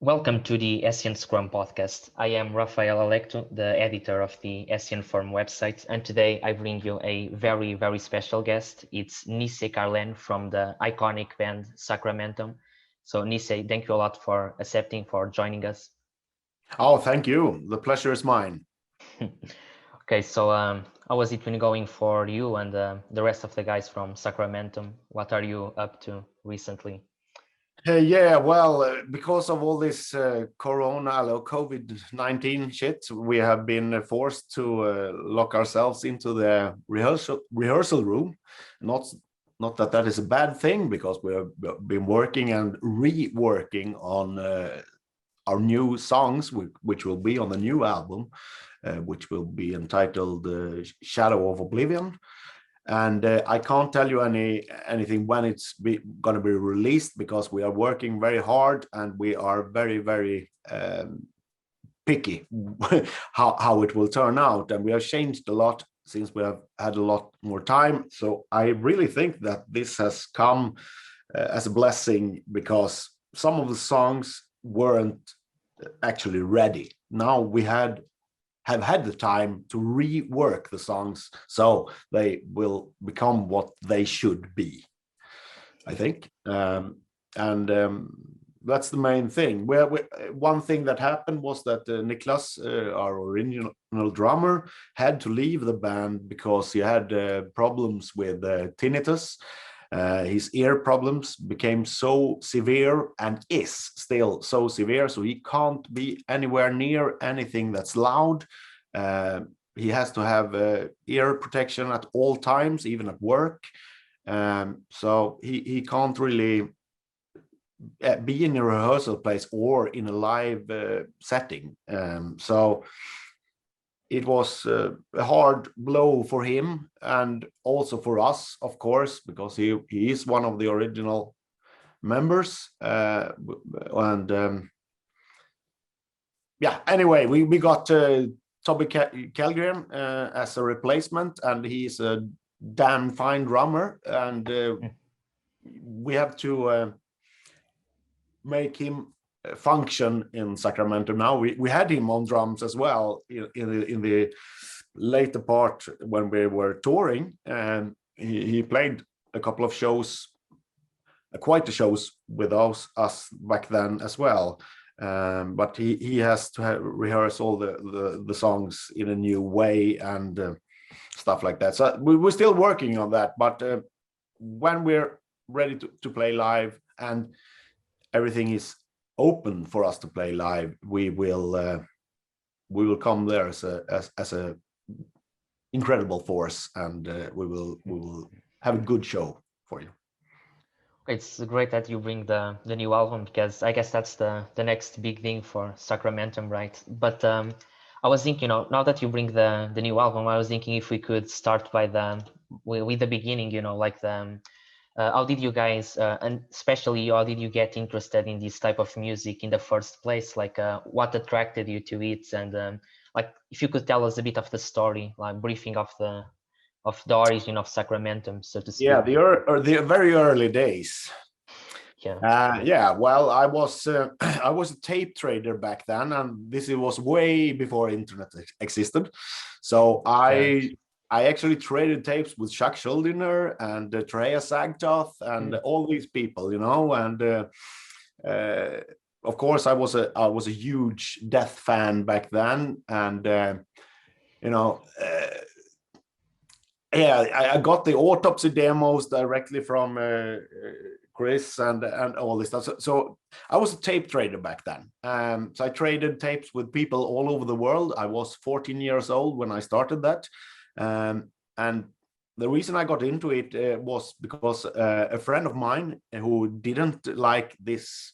Welcome to the Hessian Scrum podcast. I am Raphael Alecto, the editor of the Hessian Forum website, and today I bring you a very, very special guest. It's Nisse Karlén from the iconic band Sacramentum. So Nisse, thank you a lot for joining us. Oh, thank you. The pleasure is mine. Okay, so how has it been going for you and the rest of the guys from Sacramentum? What are you up to recently? Because of all this Corona or COVID-19 shit, we have been forced to lock ourselves into the rehearsal room. Not that that is a bad thing, because we have been working and reworking on our new songs, which will be on the new album, which will be entitled Shadow of Oblivion. And I can't tell you anything when it's going to be released, because we are working very hard and we are very, very picky how it will turn out. And we have changed a lot since we have had a lot more time. So I really think that this has come as a blessing, because some of the songs weren't actually ready. Now we have had the time to rework the songs so they will become what they should be, I think. That's the main thing. One thing that happened was that Niklas, our original drummer, had to leave the band because he had problems with tinnitus. His ear problems became so severe, and is still so severe, so he can't be anywhere near anything that's loud. He has to have ear protection at all times, even at work. So he can't really be in a rehearsal place or in a live setting. So it was a hard blow for him, and also for us, of course, because he is one of the original members. Anyway, we got Toby Kellgren as a replacement, and he's a damn fine drummer, and we have to make him function in Sacramento. Now we had him on drums as well in the later part when we were touring, and he played a couple of shows, quite the shows with us back then as well. But he has to rehearse all the songs in a new way and stuff like that. So we're still working on that, but when we're ready to play live and everything is open for us to play live, we will come there as a incredible force, and we will have a good show for you. It's great that you bring the new album, because I guess that's the next big thing for Sacramentum, right? But I was thinking, now that you bring the new album, I was thinking if we could start by with the beginning, like how did you guys, and especially how did you get interested in this type of music in the first place? Like, what attracted you to it? And like, if you could tell us a bit of the story, like briefing of the origin of Sacramentum, so to speak. Yeah, the very early days. Yeah. Well, I was I was a tape trader back then, and this was way before internet existed. So I actually traded tapes with Chuck Schuldiner and Treya Sagtoth and all these people, and of course I was a huge Death fan back then, and I got the Autopsy demos directly from Chris and all this stuff. So I was a tape trader back then. So I traded tapes with people all over the world. I was 14 years old when I started that. And the reason I got into it was because a friend of mine who didn't like this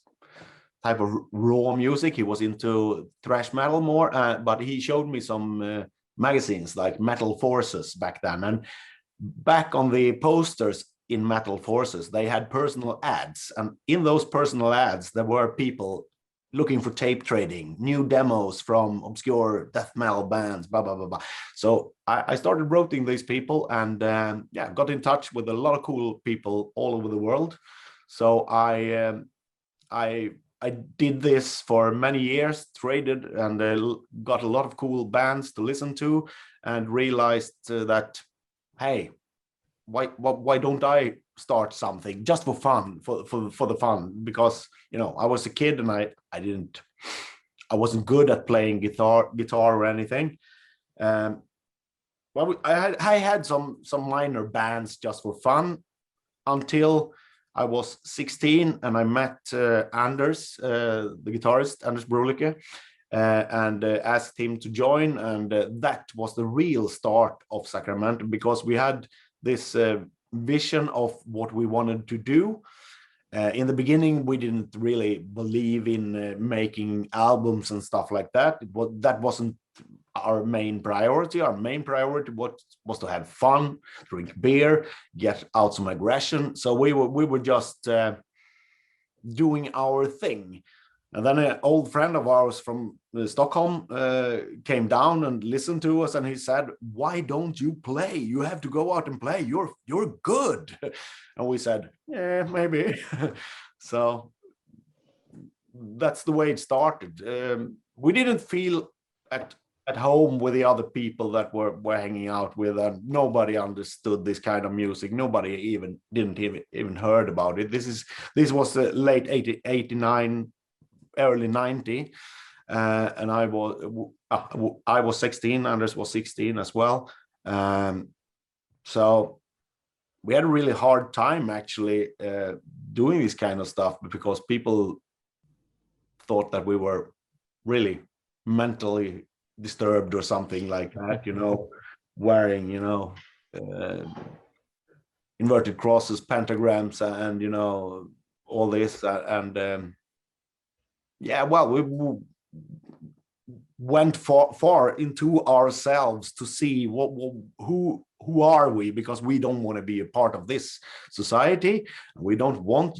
type of raw music, he was into thrash metal more, but he showed me some magazines like Metal Forces back then. And back on the posters in Metal Forces, they had personal ads. And in those personal ads, there were people looking for tape trading, new demos from obscure death metal bands, blah, blah, blah, blah. So I started writing these people, and got in touch with a lot of cool people all over the world. So I I did this for many years, traded, and got a lot of cool bands to listen to, and realized that, hey, why don't I start something just for fun, for the fun? Because I was a kid and I wasn't good at playing guitar or anything. Well, I had some minor bands just for fun until I was 16 and I met Anders, the guitarist, Anders Brolicke, and asked him to join. And that was the real start of Sacramentum, because we had this vision of what we wanted to do. In the beginning, we didn't really believe in making albums and stuff like that. That wasn't our main priority. Our main priority was to have fun, drink beer, get out some aggression. So we were just doing our thing. And then an old friend of ours from Stockholm came down and listened to us, and he said, "Why don't you play? You have to go out and play. You're good." And we said, "Yeah, maybe." So that's the way it started. We didn't feel at home with the other people that we're hanging out with, and nobody understood this kind of music. Nobody didn't even heard about it. This was the late 89, early 90, and I was 16. Anders was 16 as well. So we had a really hard time actually doing this kind of stuff, because people thought that we were really mentally disturbed or something like that, wearing, inverted crosses, pentagrams, and all this, and yeah, well, we went far into ourselves to see who are we, because we don't want to be a part of this society. We don't want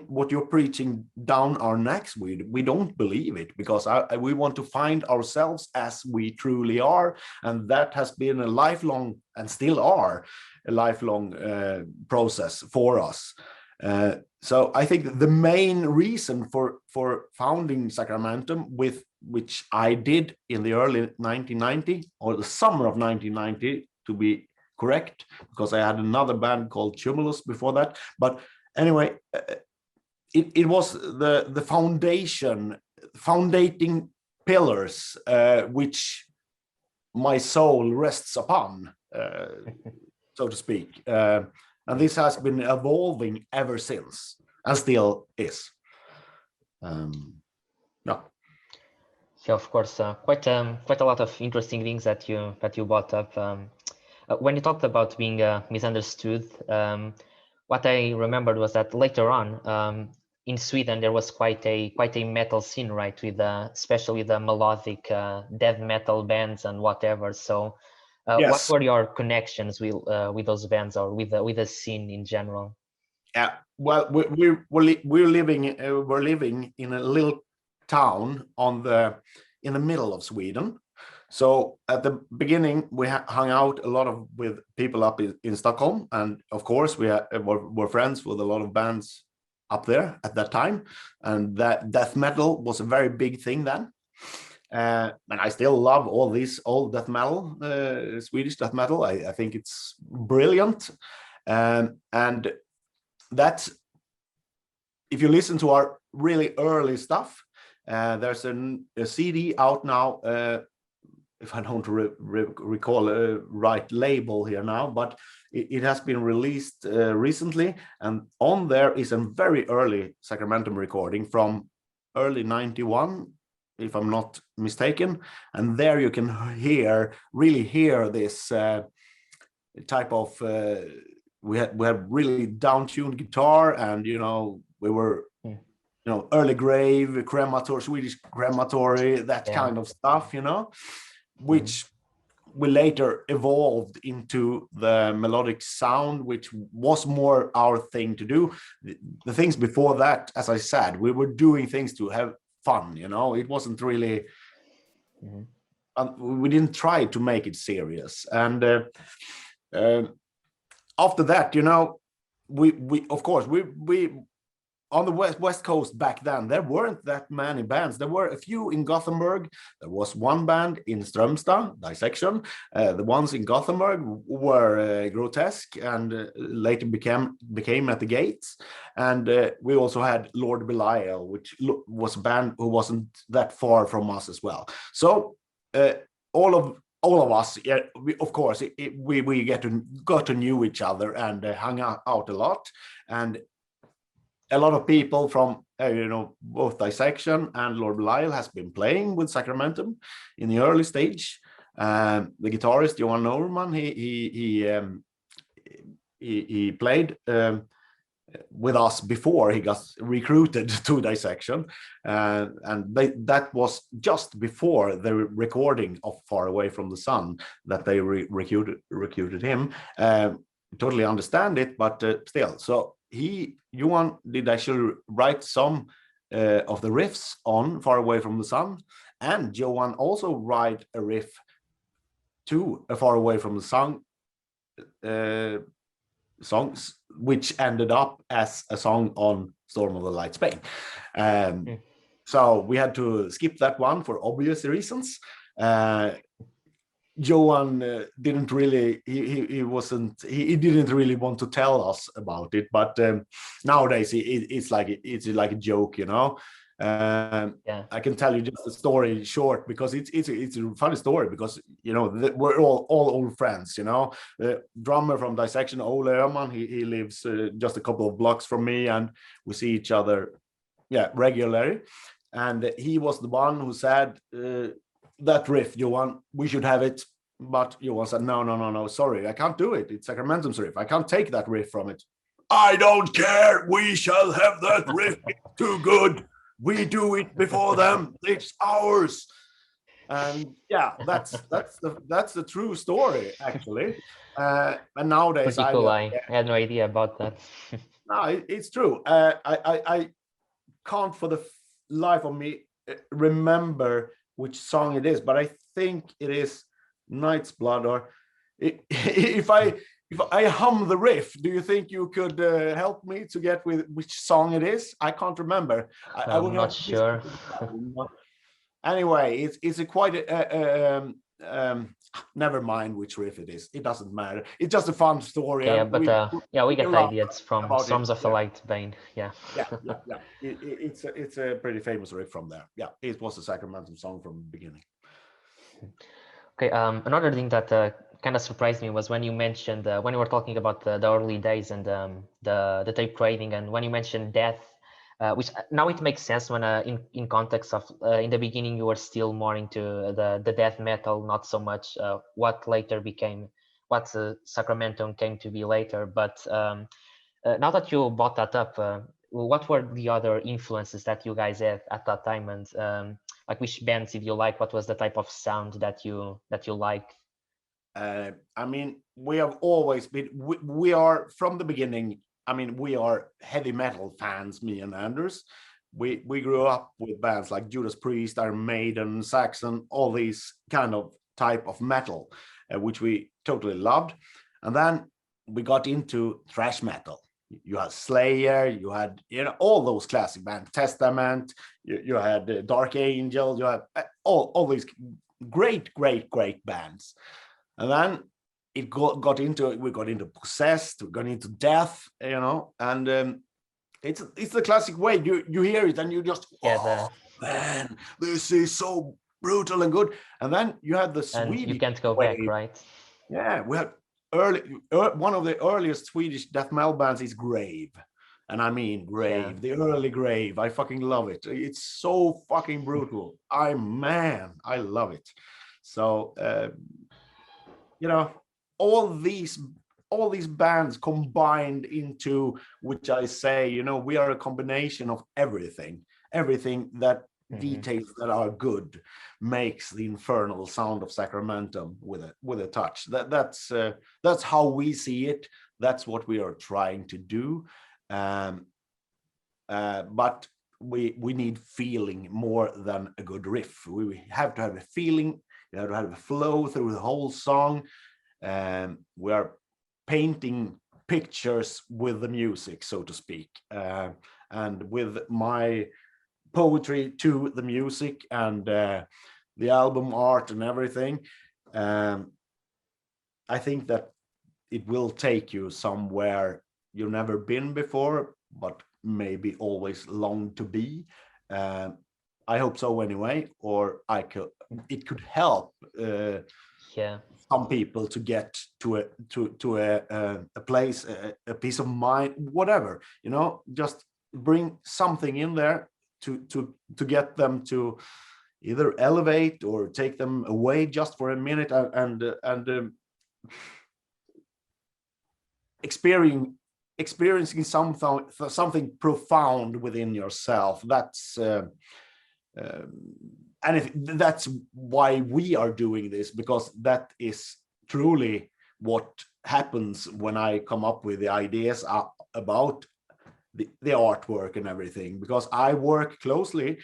what you're preaching down our necks. We don't believe it, because we want to find ourselves as we truly are, and that has been a lifelong, and still are a lifelong process for us. So I think the main reason for founding Sacramentum, which I did in the early 1990, or the summer of 1990 to be correct, because I had another band called Tumulus before that. But anyway, it was the foundating pillars which my soul rests upon, so to speak. And this has been evolving ever since, and still is. Yeah. Yeah, of course, quite a lot of interesting things that you brought up. When you talked about being misunderstood, what I remembered was that later on, in Sweden, there was quite a metal scene, right? With especially the melodic death metal bands and whatever. So, Yes. what were your connections with those bands, or with the scene in general? Yeah. Well, we're living in a little town in the middle of Sweden. So at the beginning, we hung out a lot with people up in Stockholm, and of course we were friends with a lot of bands up there at that time, and that death metal was a very big thing then. And I still love all this old death metal, Swedish death metal. I think it's brilliant, and that's, if you listen to our really early stuff, there's a CD out now. If I don't recall a right label here now, but it has been released recently, and on there is a very early Sacramentum recording from early 91, if I'm not mistaken, and there you can really hear this type of we had really down-tuned guitar, and we were early grave, crematory, Swedish crematory, that kind of stuff, which we later evolved into the melodic sound, which was more our thing to do. The things before that, as I said, we were doing things to have fun, it wasn't really, we didn't try to make it serious. And after that, we of course, we on the west coast back then, there weren't that many bands. There were a few in Gothenburg. There was one band in Strömstad, Dissection. The ones in Gothenburg were Grotesque, and later became At the Gates. And we also had Lord Belial, which was a band who wasn't that far from us as well. So all of us, yeah, of course, we got to know each other and hung out a lot. And a lot of people from both Dissection and Lord Belial has been playing with Sacramentum in the early stage. The guitarist Johan Norman, he played with us before he got recruited to Dissection, and that was just before the recording of Far Away from the Sun that they recruited him. Totally understand it, but still. So Johan did actually write some of the riffs on Far Away from the Sun, and Johan also write a riff to a Far Away from the Sun songs, which ended up as a song on Storm of the Light Spain. So we had to skip that one for obvious reasons. Johan didn't really, he didn't really want to tell us about it, but nowadays it's like a joke, I can tell you just the story short, because it's a funny story, because we're all old friends. The drummer from Dissection, Ole Öhman, he lives just a couple of blocks from me, and we see each other regularly. And he was the one who said, that riff, Johan, we should have it. But Johan said, no, sorry, I can't do it. It's Sacramentum's riff. I can't take that riff from it. I don't care. We shall have that riff. It's too good. We do it before them. It's ours. And that's the true story, actually. And nowadays, pretty cool. I had no idea about that. No, it's true. I can't for the life of me remember which song it is, but I think it is Night's Blood. Or if I hum the riff, do you think you could help me to get with which song it is? I can't remember. I'm not sure. Anyway, it's a quite never mind which riff it is. It doesn't matter. It's just a fun story. Yeah, but we get ideas from Storms of the Light Bane. Yeah. It's a pretty famous riff from there. Yeah, it was a Sacramentum song from the beginning. Okay. Another thing that kind of surprised me was when you mentioned when you were talking about the early days and the tape trading, and when you mentioned death, which now it makes sense when in context of in the beginning you were still more into the death metal, not so much what later became what Sacramentum came to be later. But now that you brought that up, what were the other influences that you guys had at that time, and like which bands did you like? What was the type of sound that you liked? I mean, we have always been, we are from the beginning. I mean, we are heavy metal fans, me and Anders. We grew up with bands like Judas Priest, Iron Maiden, Saxon, all these kind of type of metal, which we totally loved. And then we got into thrash metal. You had Slayer, you had all those classic bands, Testament, you had Dark Angel, you had all these great bands. And then we got into Possessed, we got into Death, and it's the classic way. You hear it and you just, man, this is so brutal and good. And then you had the Swedish, and you can't go back, right? Yeah, we had one of the earliest Swedish death metal bands is Grave. And I mean Grave, the early Grave. I fucking love it. It's so fucking brutal. I love it. So all these bands combined into, which I say, we are a combination of everything that details that are good makes the infernal sound of Sacramentum with a touch. That's how we see it. That's what we are trying to do. But we need feeling more than a good riff. We have to have a feeling. You have to have a flow through the whole song. We are painting pictures with the music, so to speak. and with my poetry to the music and the album art and everything, I think that it will take you somewhere you've never been before, but maybe always long to be. I hope so anyway, or it could help Yeah. some people to get to a place, a peace of mind, whatever, just bring something in there to get them to either elevate or take them away just for a minute and experiencing something profound within yourself. That's and that's why we are doing this, because that is truly what happens when I come up with the ideas about the artwork and everything, because I work closely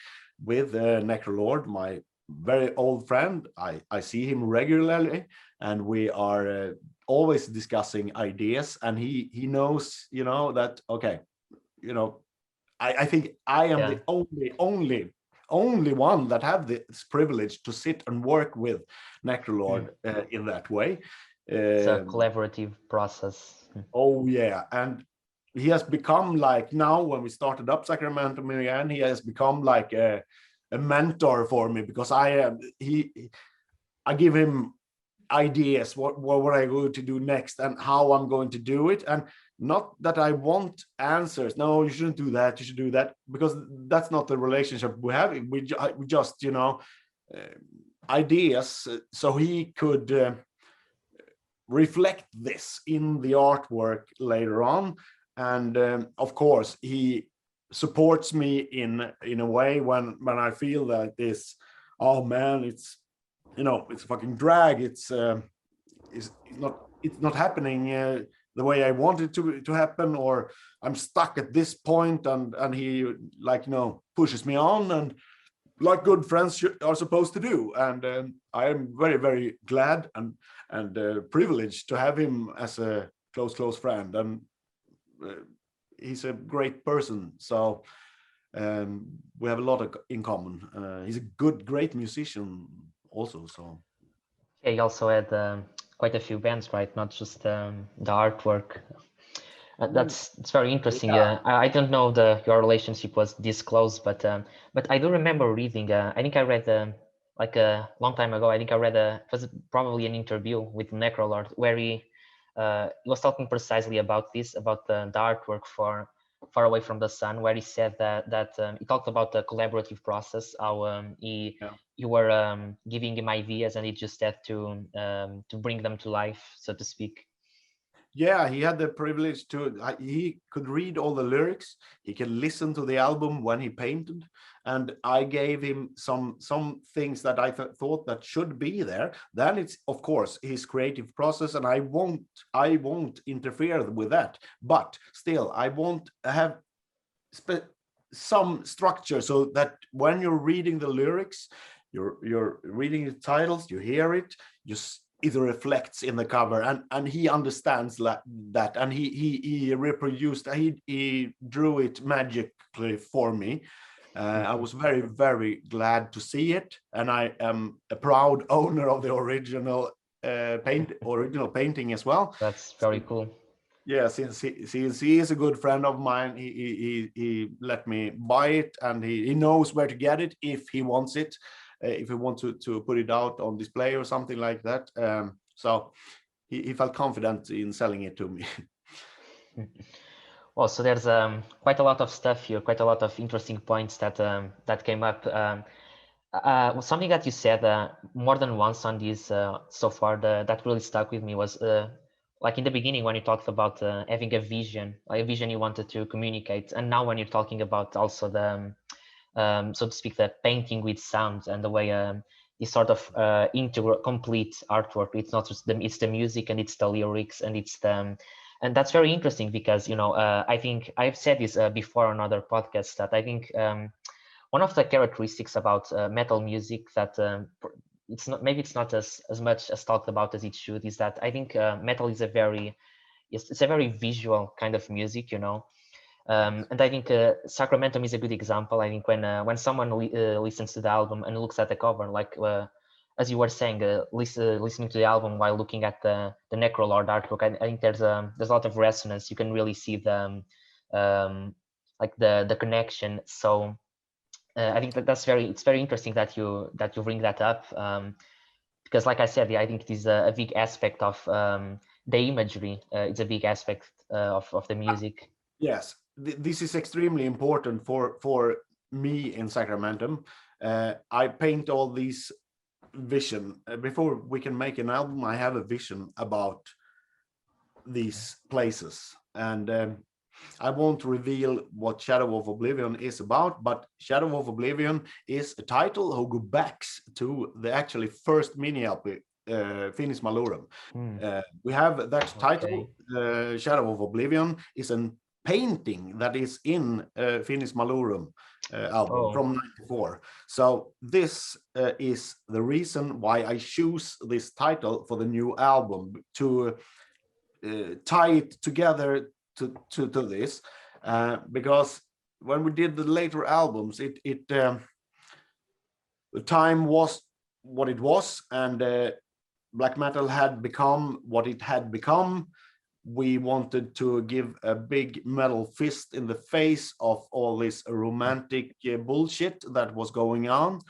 with Necrolord, my very old friend. I see him regularly, and we are always discussing ideas, and he knows, that, okay, I think I am the only one that have this privilege to sit and work with Necrolord in that way. It's a collaborative process. Oh yeah, and he has become, like, now when we started up Sacramentum again, he has become like a mentor for me, because I give him ideas what I'm going to do next and how I'm going to do it, and not that I want answers. No, you shouldn't do that, you should do that, because that's not the relationship we have. We just ideas, so he could reflect this in the artwork later on. And of course he supports me in a way when I feel that this, oh man, it's it's a fucking drag, it's not happening the way I want it to happen, or I'm stuck at this point, and he, like, pushes me on, and like good friends are supposed to do. And I am very, very glad and privileged to have him as a close friend, and he's a great person. So we have a lot in common. He's a great musician also. So Yeah, he also had quite a few bands, right? Not just the artwork. It's very interesting. yeah. I don't know your relationship was this close, but I do remember reading. I think I read like a long time ago. I think I read it was probably an interview with Necrolord where he was talking precisely about this, about the artwork for Far Away from the Sun, where he said that he talked about the collaborative process, how you were giving him ideas and he just had to bring them to life, so to speak. Yeah, he had the privilege he could read all the lyrics, he could listen to the album when he painted, and I gave him some things that I thought that should be there. Then it's, of course, his creative process, and I won't interfere with that, but still I won't have some structure, so that when you're reading the lyrics, you're reading the titles, you hear it, either reflects in the cover, and he understands that, and he reproduced, he drew it magically for me. I was very, very glad to see it, and I am a proud owner of the original painting as well. That's very cool. Yeah, since he is a good friend of mine, he let me buy it, and he knows where to get it if he wants it. If he wants to put it out on display or something like that. So he felt confident in selling it to me. Well, so there's quite a lot of stuff here, quite a lot of interesting points that came up. Something that you said more than once on this so far that really stuck with me was like in the beginning when you talked about having a vision you wanted to communicate, and now when you're talking about also the so to speak, the painting with sound and the way this sort of integral, complete artwork. It's not just it's the music and it's the lyrics and it's the and that's very interesting because I think I've said this before on other podcasts that I think one of the characteristics about metal music that it's not as much as talked about as it should is that I think metal is it's a very visual kind of music, And I think Sacramentum is a good example. I think when someone listens to the album and looks at the cover, like as you were saying, listening to the album while looking at the Necrolord artwork, I think there's a lot of resonance. You can really see like the connection. So I think it's very interesting that you bring that up, because like I said, yeah, I think it is a big aspect of the imagery. It's a big aspect of the music. Yes, this is extremely important for me in Sacramentum. I paint all these vision before we can make an album. I have a vision about these places, and I won't reveal what Shadow of Oblivion is about, but Shadow of Oblivion is a title who go back to the actually first mini LP, Finis Malorum. We have that title, Shadow of Oblivion, is a painting that is in Finis Malorum album from '94. So this is the reason why I choose this title for the new album, to tie it together to this, because when we did the later albums, the time was what it was, and black metal had become what it had become. We wanted to give a big metal fist in the face of all this romantic bullshit that was going on.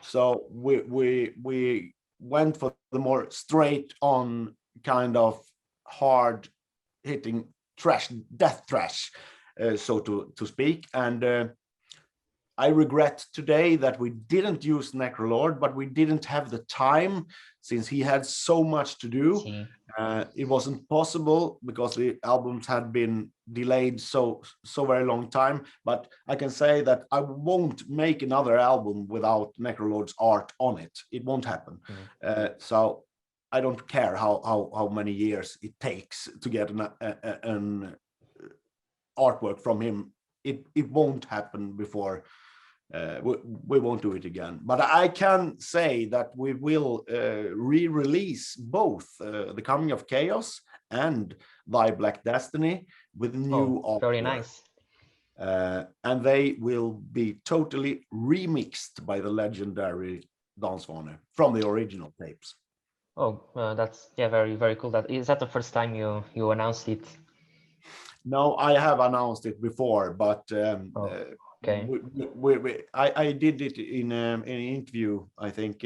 So we went for the more straight on kind of hard hitting trash, death trash, so to speak. And I regret today that we didn't use Necrolord, but we didn't have the time, since he had so much to do. It wasn't possible because the albums had been delayed so very long time. But I can say that I won't make another album without Necrolord's art on it. It won't happen. So I don't care how many years it takes to get an artwork from him. It won't happen before. We won't do it again. But I can say that we will re-release both The Coming of Chaos and Thy Black Destiny with new artwork. Very nice. And they will be totally remixed by the legendary Dan Swane from the original tapes. That's very, very cool. Is that the first time you announced it? No, I have announced it before, but okay. I did it in an interview. I think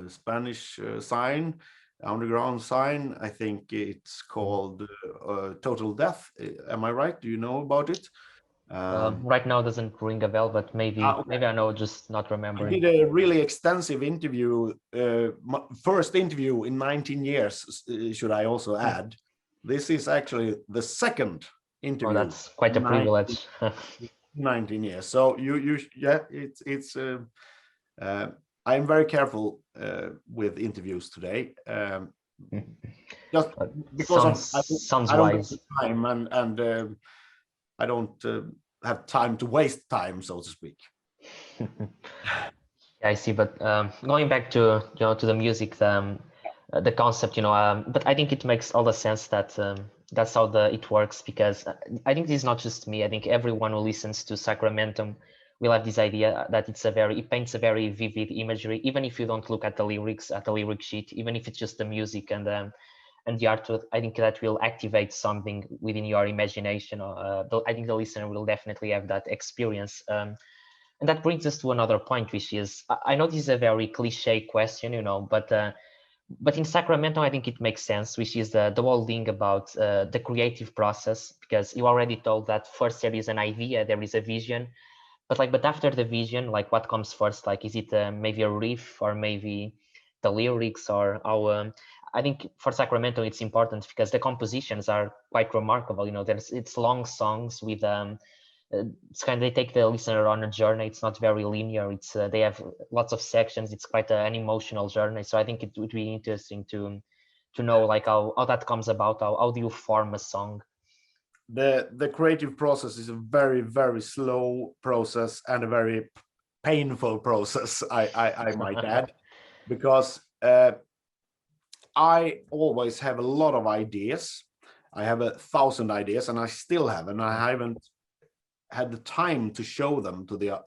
Spanish sign, underground sign. I think it's called Total Death. Am I right? Do you know about it? Right now doesn't ring a bell, but maybe maybe I know, just not remembering. I did a really extensive interview, my first interview in 19 years, should I also add. This is actually the second interview. That's quite a privilege. 19 years. So it's I'm very careful with interviews today. Just because sounds I don't wise. have time, and I don't have time to waste time, so to speak. I see, but going back to to the music, the concept, but I think it makes all the sense that that's how it works, because I think this is not just me. I think everyone who listens to Sacramentum will have this idea that it paints a very vivid imagery, even if you don't look at the lyrics, at the lyric sheet, even if it's just the music and the artwork. I think that will activate something within your imagination. I think the listener will definitely have that experience. And that brings us to another point, which is, I know this is a very cliche question, but in Sacramento, I think it makes sense, which is the whole thing about the creative process, because you already told that first there is an idea, there is a vision, but after the vision, like what comes first? Like, is it maybe a riff, or maybe the lyrics, or how? I think for Sacramento, it's important because the compositions are quite remarkable. It's long songs with it's kind of, they take the listener on a journey. It's not very linear. It's they have lots of sections. It's quite an emotional journey. So I think it would be interesting to know like how that comes about. How do you form a song? The creative process is a very, very slow process and a very painful process, I might add, because I always have a lot of ideas, I have 1,000 ideas, and I still have, and I haven't had the time to show them to the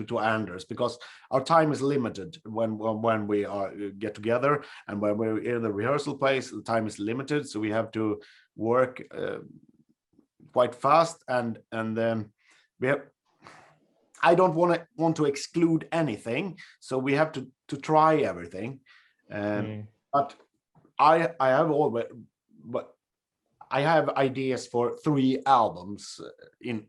to Anders, because our time is limited when we are get together, and when we're in the rehearsal place, the time is limited, so we have to work quite fast, and we have. I don't want to exclude anything, so we have to try everything, but I have always, but I have ideas for 3 albums in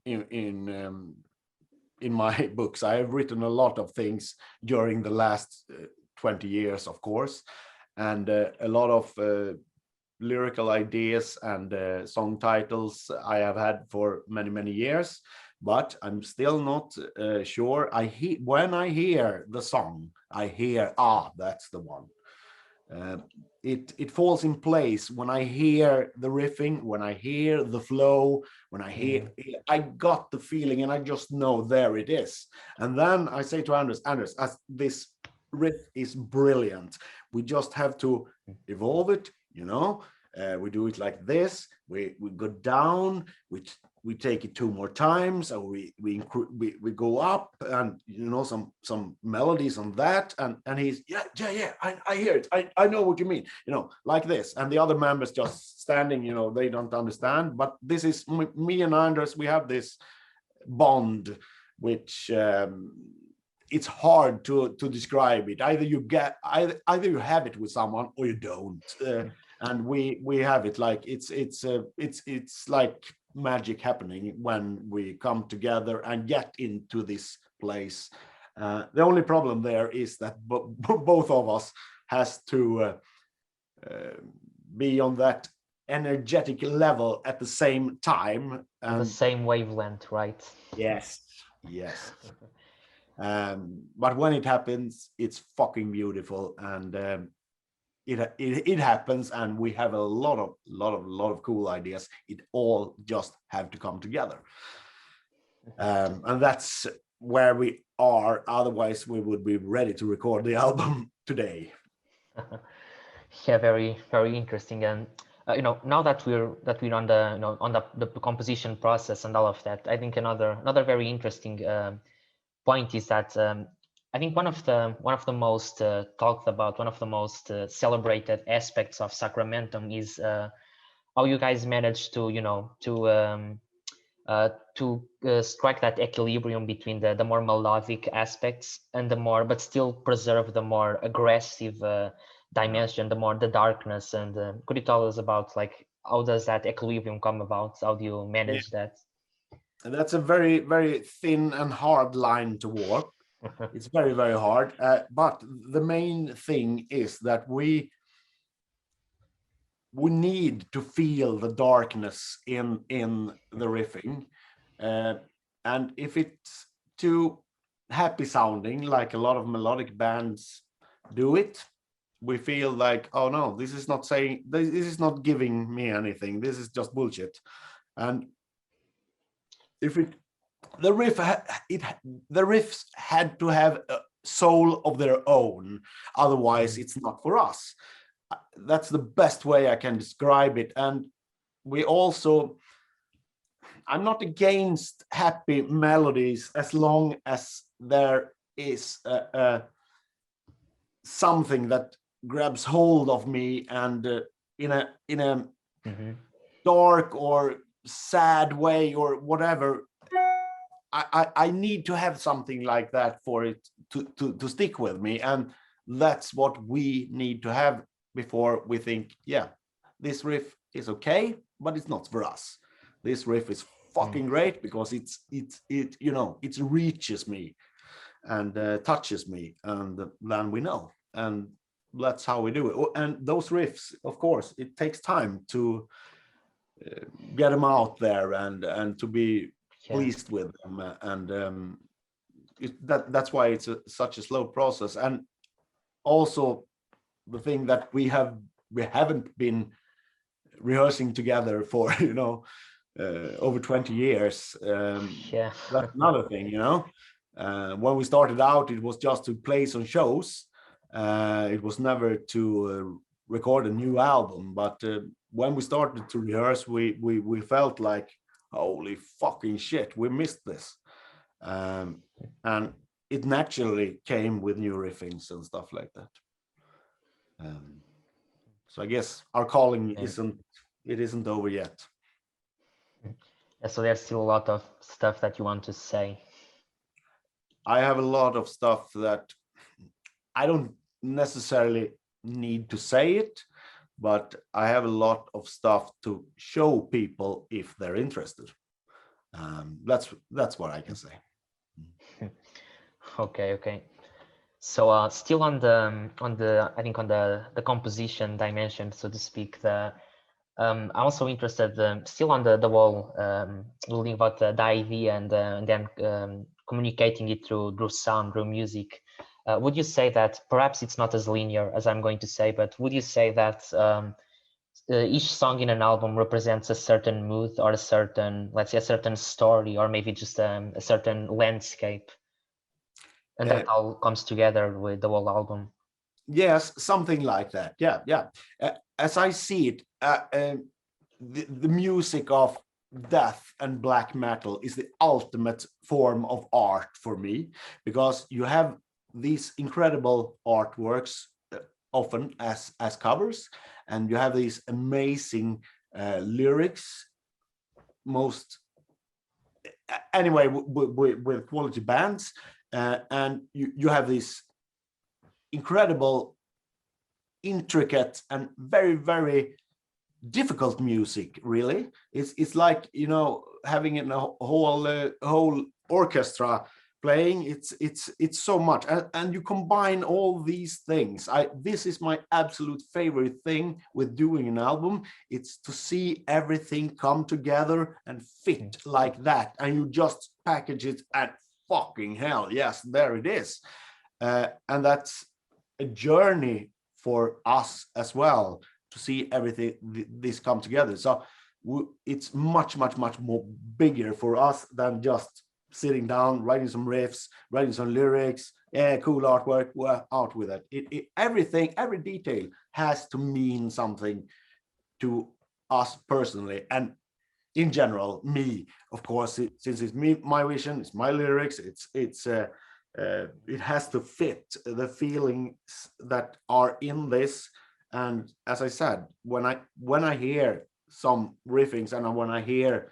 my books. I have written a lot of things during the last 20 years, of course, and a lot of lyrical ideas and song titles I have had for many years. But I'm still not sure. When I hear the song, I hear, that's the one. It falls in place when I hear the riffing, when I hear the flow, when I got the feeling, and I just know there it is. And then I say to Anders, as this riff is brilliant, we just have to evolve it, we do it like this, we go down, we take it 2 more times, or we go up, and some melodies on that, and he's yeah, I hear it, I know what you mean, like this, and the other members just standing, they don't understand. But this is me and Anders, we have this bond, which it's hard to describe it. Either you have it with someone or you don't, and we have it like it's like magic happening when we come together and get into this place. The only problem there is that both of us has to be on that energetic level at the same time, and the same wavelength, right? Yes. But when it happens, it's fucking beautiful, and it happens, and we have a lot of cool ideas. It all just have to come together, and that's where we are. Otherwise, we would be ready to record the album today. Yeah, very interesting. And now that we're on the on the composition process and all of that, I think another very interesting point is that I think one of the most talked about, one of the most celebrated aspects of Sacramentum is how you guys managed to strike that equilibrium between the more melodic aspects and but still preserve the more aggressive dimension, the darkness. And could you tell us about, like, how does that equilibrium come about? How do you manage that? And that's a very, very thin and hard line to walk. It's very, very hard. But the main thing is that we need to feel the darkness in the riffing. And if it's too happy sounding, like a lot of melodic bands do it, we feel like, oh no, this is not giving me anything. This is just bullshit. And if the riffs had to have a soul of their own, otherwise it's not for us. That's the best way I can describe it. And I'm not against happy melodies as long as there is something that grabs hold of me, and in a dark or sad way or whatever, I need to have something like that for it to stick with me. And that's what we need to have before we think, yeah, this riff is okay, but it's not for us. This riff is fucking great because it reaches me and touches me, and then we know. And that's how we do it. And those riffs, of course, it takes time to get them out there and to be pleased with them, and that's why it's such a slow process. And also the thing that we haven't been rehearsing together for over 20 years. That's another thing. When we started out, it was just to play some shows. It was never to record a new album, but when we started to rehearse, we felt like, holy fucking shit, we missed this. And it naturally came with new riffings and stuff like that. So I guess our calling isn't over yet. Yeah, so there's still a lot of stuff that you want to say. I have a lot of stuff that I don't necessarily need to say it, but I have a lot of stuff to show people if they're interested. That's what I can say. Okay. So still on the I think on the composition dimension, so to speak, I'm also interested still on the whole building about the idea and then communicating it through sound, through music. Would you say that perhaps it's not as linear as I'm going to say, but would you say that each song in an album represents a certain mood or a certain, let's say, a certain story, or maybe just a certain landscape, and that all comes together with the whole album? Yes, something like that. Yeah. As I see it, the music of death and black metal is the ultimate form of art for me, because you have these incredible artworks often as covers, and you have these amazing lyrics, most anyway with quality bands, and you have these incredible, intricate, and very, very difficult music. Really, it's like, you know, having a whole orchestra playing. It's so much, and you combine all these things. This is my absolute favorite thing with doing an album. It's to see everything come together and fit like that, and you just package it, and fucking hell, yes, there it is. And that's a journey for us as well, to see everything this come together. So it's much more bigger for us than just sitting down, writing some riffs, writing some lyrics, cool artwork, we're out with it. Everything, every detail has to mean something to us personally, and in general, me, of course, since it's me, my vision, it's my lyrics, it has to fit the feelings that are in this. And as I said, when I hear some riffings, and when I hear,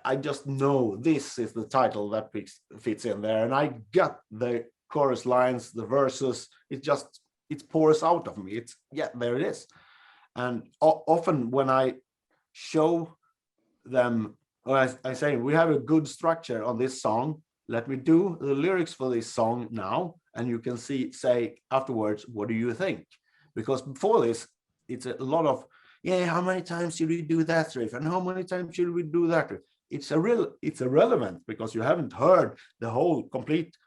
I just know this is the title that fits in there, and I got the chorus lines, the verses, it pours out of me. There it is. And often when I show them, or I say, we have a good structure on this song, let me do the lyrics for this song now, and you can say afterwards, what do you think? Because before this, it's a lot of, how many times should we do that riff, and how many times should we do that riff? It's irrelevant, because you haven't heard the whole complete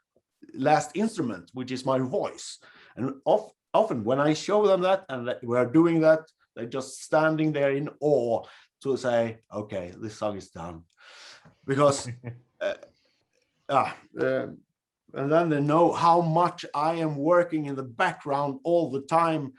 last instrument, which is my voice. And often when I show them that, and that we're doing that, they're just standing there in awe to say, okay, this song is done. Because and then they know how much I am working in the background all the time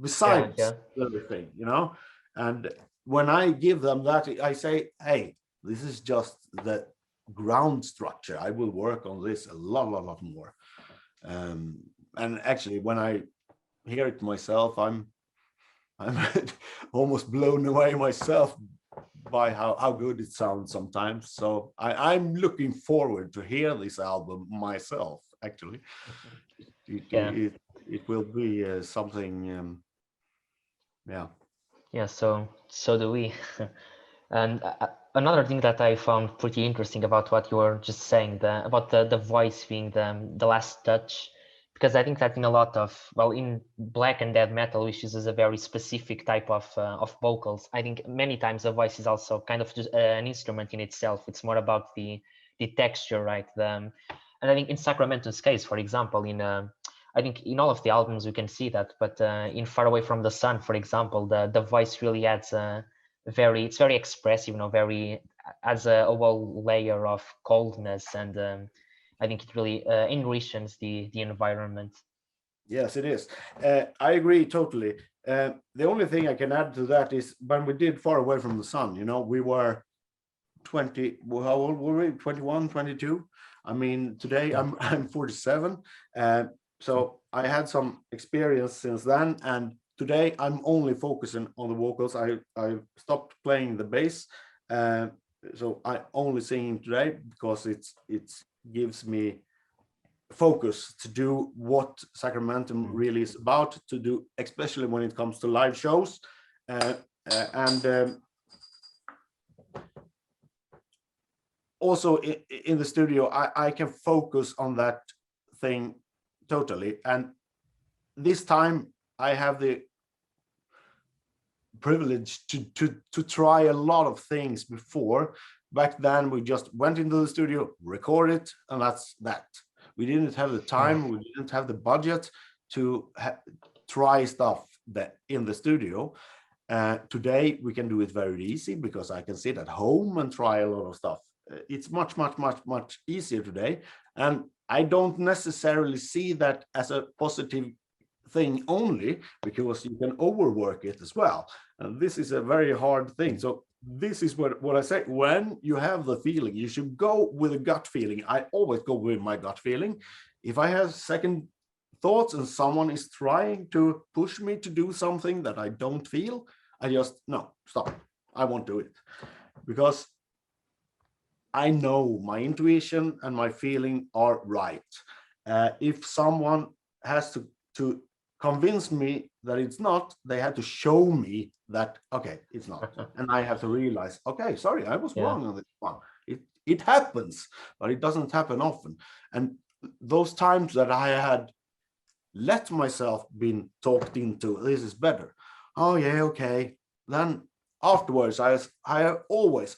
besides everything, you know. And when I give them that, I say, hey, this is just the ground structure. I will work on this a lot more. And actually, when I hear it myself, I'm almost blown away myself by how good it sounds sometimes. So I'm looking forward to hear this album myself, actually. It will be something, Yeah, so do we. And another thing that I found pretty interesting about what you were just saying, about the voice being the last touch, because I think that in a lot of, well, in black and death metal, which uses a very specific type of vocals, I think many times the voice is also kind of just an instrument in itself. It's more about the texture, right? And I think in Sacramentum's case, for example, I think in all of the albums we can see that, but in Far Away from the Sun, for example, the voice really adds it's very expressive, you know, adds a whole layer of coldness, and I think it really enriches the environment. Yes, it is. I agree totally. The only thing I can add to that is when we did Far Away from the Sun, you know, we were 20, how old were we? 21, 22. I mean, today I'm 47. So I had some experience since then, and today I'm only focusing on the vocals. I stopped playing the bass, so I only singing today because it gives me focus to do what Sacramentum really is about to do, especially when it comes to live shows, and also in the studio I can focus on that thing totally. And this time I have the privilege to try a lot of things before. Back then we just went into the studio, record it, and that's that. We didn't have the time, we didn't have the budget to try stuff that in the studio. Today we can do it very easy because I can sit at home and try a lot of stuff. It's much easier today, and I don't necessarily see that as a positive thing only, because you can overwork it as well, and this is a very hard thing. So this is what I say: when you have the feeling, you should go with a gut feeling. I always go with my gut feeling. If I have second thoughts and someone is trying to push me to do something that I don't feel, I just no, stop, I won't do it, because I know my intuition and my feeling are right. If someone has to convince me that it's not, they have to show me that, okay, it's not. And I have to realize, okay, sorry, I was wrong on this one. It happens, but it doesn't happen often. And those times that I had let myself been talked into, this is better. Oh yeah, okay. Then afterwards, I have always,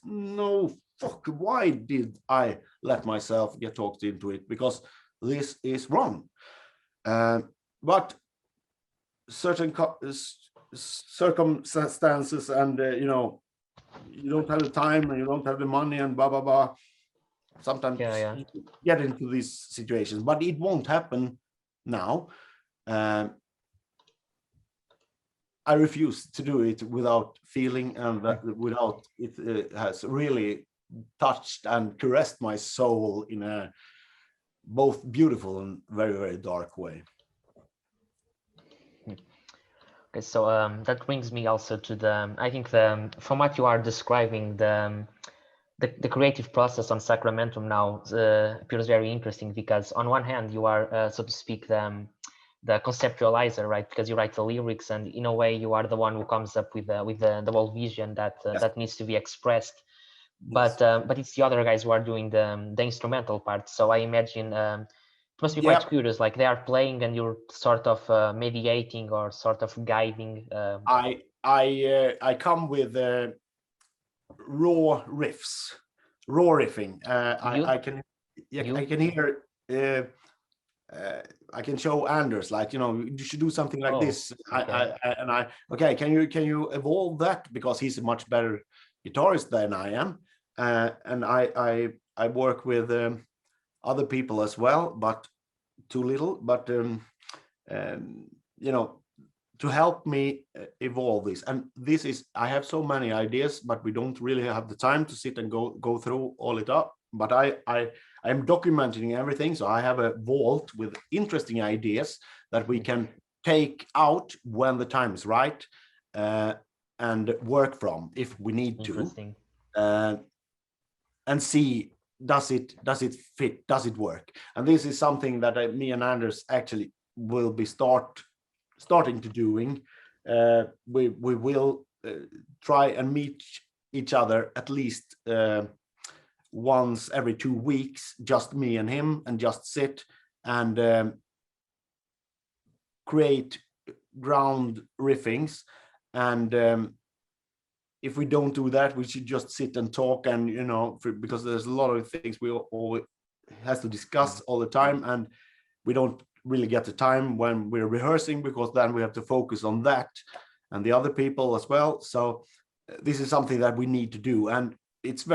no, fuck, why did I let myself get talked into it? Because this is wrong. But certain circumstances, and you know, you don't have the time and you don't have the money and blah blah blah. Sometimes you get into these situations, but it won't happen now. I refuse to do it without feeling, and that without it has really touched and caressed my soul in a both beautiful and very dark way. Okay, so that brings me also to the, I think from what you are describing, the creative process on Sacramentum now appears very interesting, because on one hand you are, so to speak, the conceptualizer, right? Because you write the lyrics, and in a way you are the one who comes up with the whole vision that that needs to be expressed. But it's the other guys who are doing the instrumental part. So I imagine it must be quite curious, like they are playing and you're sort of mediating or sort of guiding. I come with raw riffing. I can hear. I can show Anders, like, you know, you should do something like this. Okay. Can you evolve that, because he's a much better guitarist than I am, and I work with other people as well, but too little. But you know, to help me evolve this, and this is, I have so many ideas, but we don't really have the time to sit and go through all it up. But I'm documenting everything, so I have a vault with interesting ideas that we can take out when the time is right, and work from if we need to, and see, does it fit, does it work? And this is something that me and Anders actually will be starting to doing. We will try and meet each other at least once every 2 weeks, just me and him, and just sit and create ground riffings. And if we don't do that, we should just sit and talk, and you know, because there's a lot of things we all has to discuss all the time, and we don't really get the time when we're rehearsing, because then we have to focus on that and the other people as well. So this is something that we need to do, and it's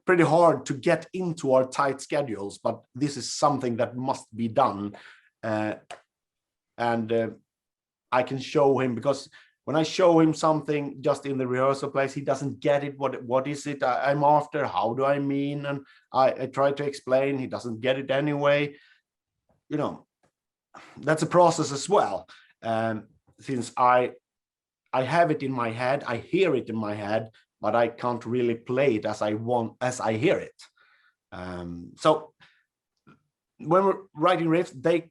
pretty hard to get into our tight schedules, but this is something that must be done. And I can show him, because when I show him something just in the rehearsal place, he doesn't get it. What is it I'm after? How do I mean? And I try to explain. He doesn't get it anyway. You know, that's a process as well. Since I have it in my head, I hear it in my head, but I can't really play it as I hear it. So when we're writing riffs, they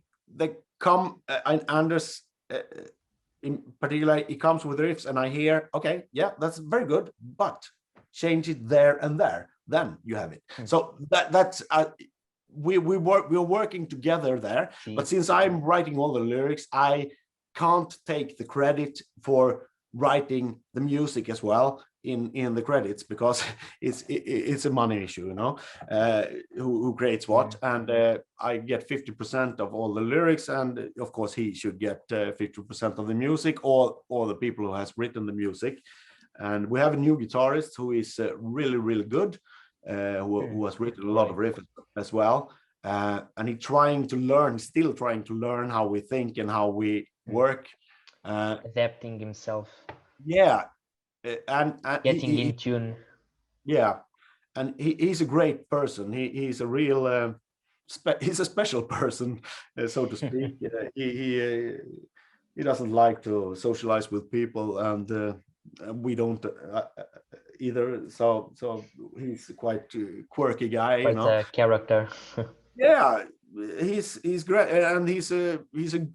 come, and Anders in particular, he comes with riffs, and I hear, okay, yeah, that's very good, but change it there and there, then you have it. So that's we're working together there. But since I'm writing all the lyrics, I can't take the credit for writing the music as well in the credits, because it's a money issue, you know, who creates what. And I get 50% of all the lyrics, and of course he should get 50% of the music, or the people who has written the music. And we have a new guitarist who is really good, who has written a lot of riffs as well, and he's still trying to learn how we think and how we work, adapting himself, and getting in tune. Yeah, and he's a great person. He's a real he's a special person, so to speak. He doesn't like to socialize with people, and we don't either. So he's quite a quirky guy, Quite you know. a character. Yeah, he's great, and he's a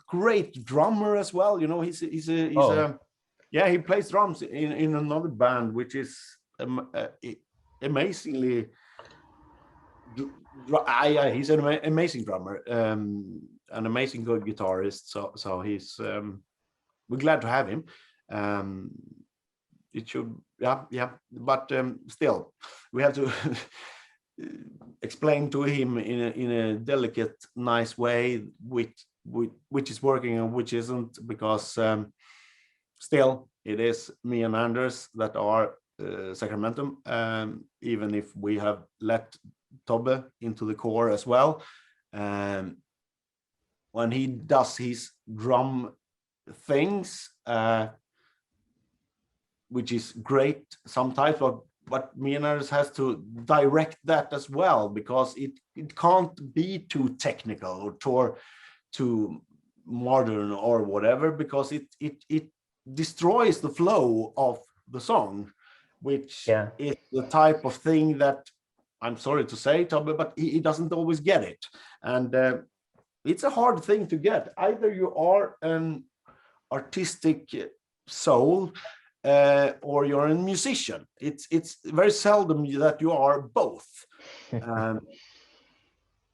great drummer as well. You know, he's a yeah, he plays drums in another band, which is amazingly. He's an amazing drummer, an amazing good guitarist. So he's we're glad to have him. It should, yeah, but still, we have to explain to him in a delicate, nice way which is working and which isn't, because still it is me and Anders that are Sacramentum, even if we have let Tobbe into the core as well. When he does his drum things, which is great sometimes, but me and Anders has to direct that as well, because it can't be too technical or too modern or whatever, because it destroys the flow of the song, which is the type of thing that, I'm sorry to say, Tobbe, but he doesn't always get it. And it's a hard thing to get. Either you are an artistic soul, or you're a musician. It's very seldom that you are both.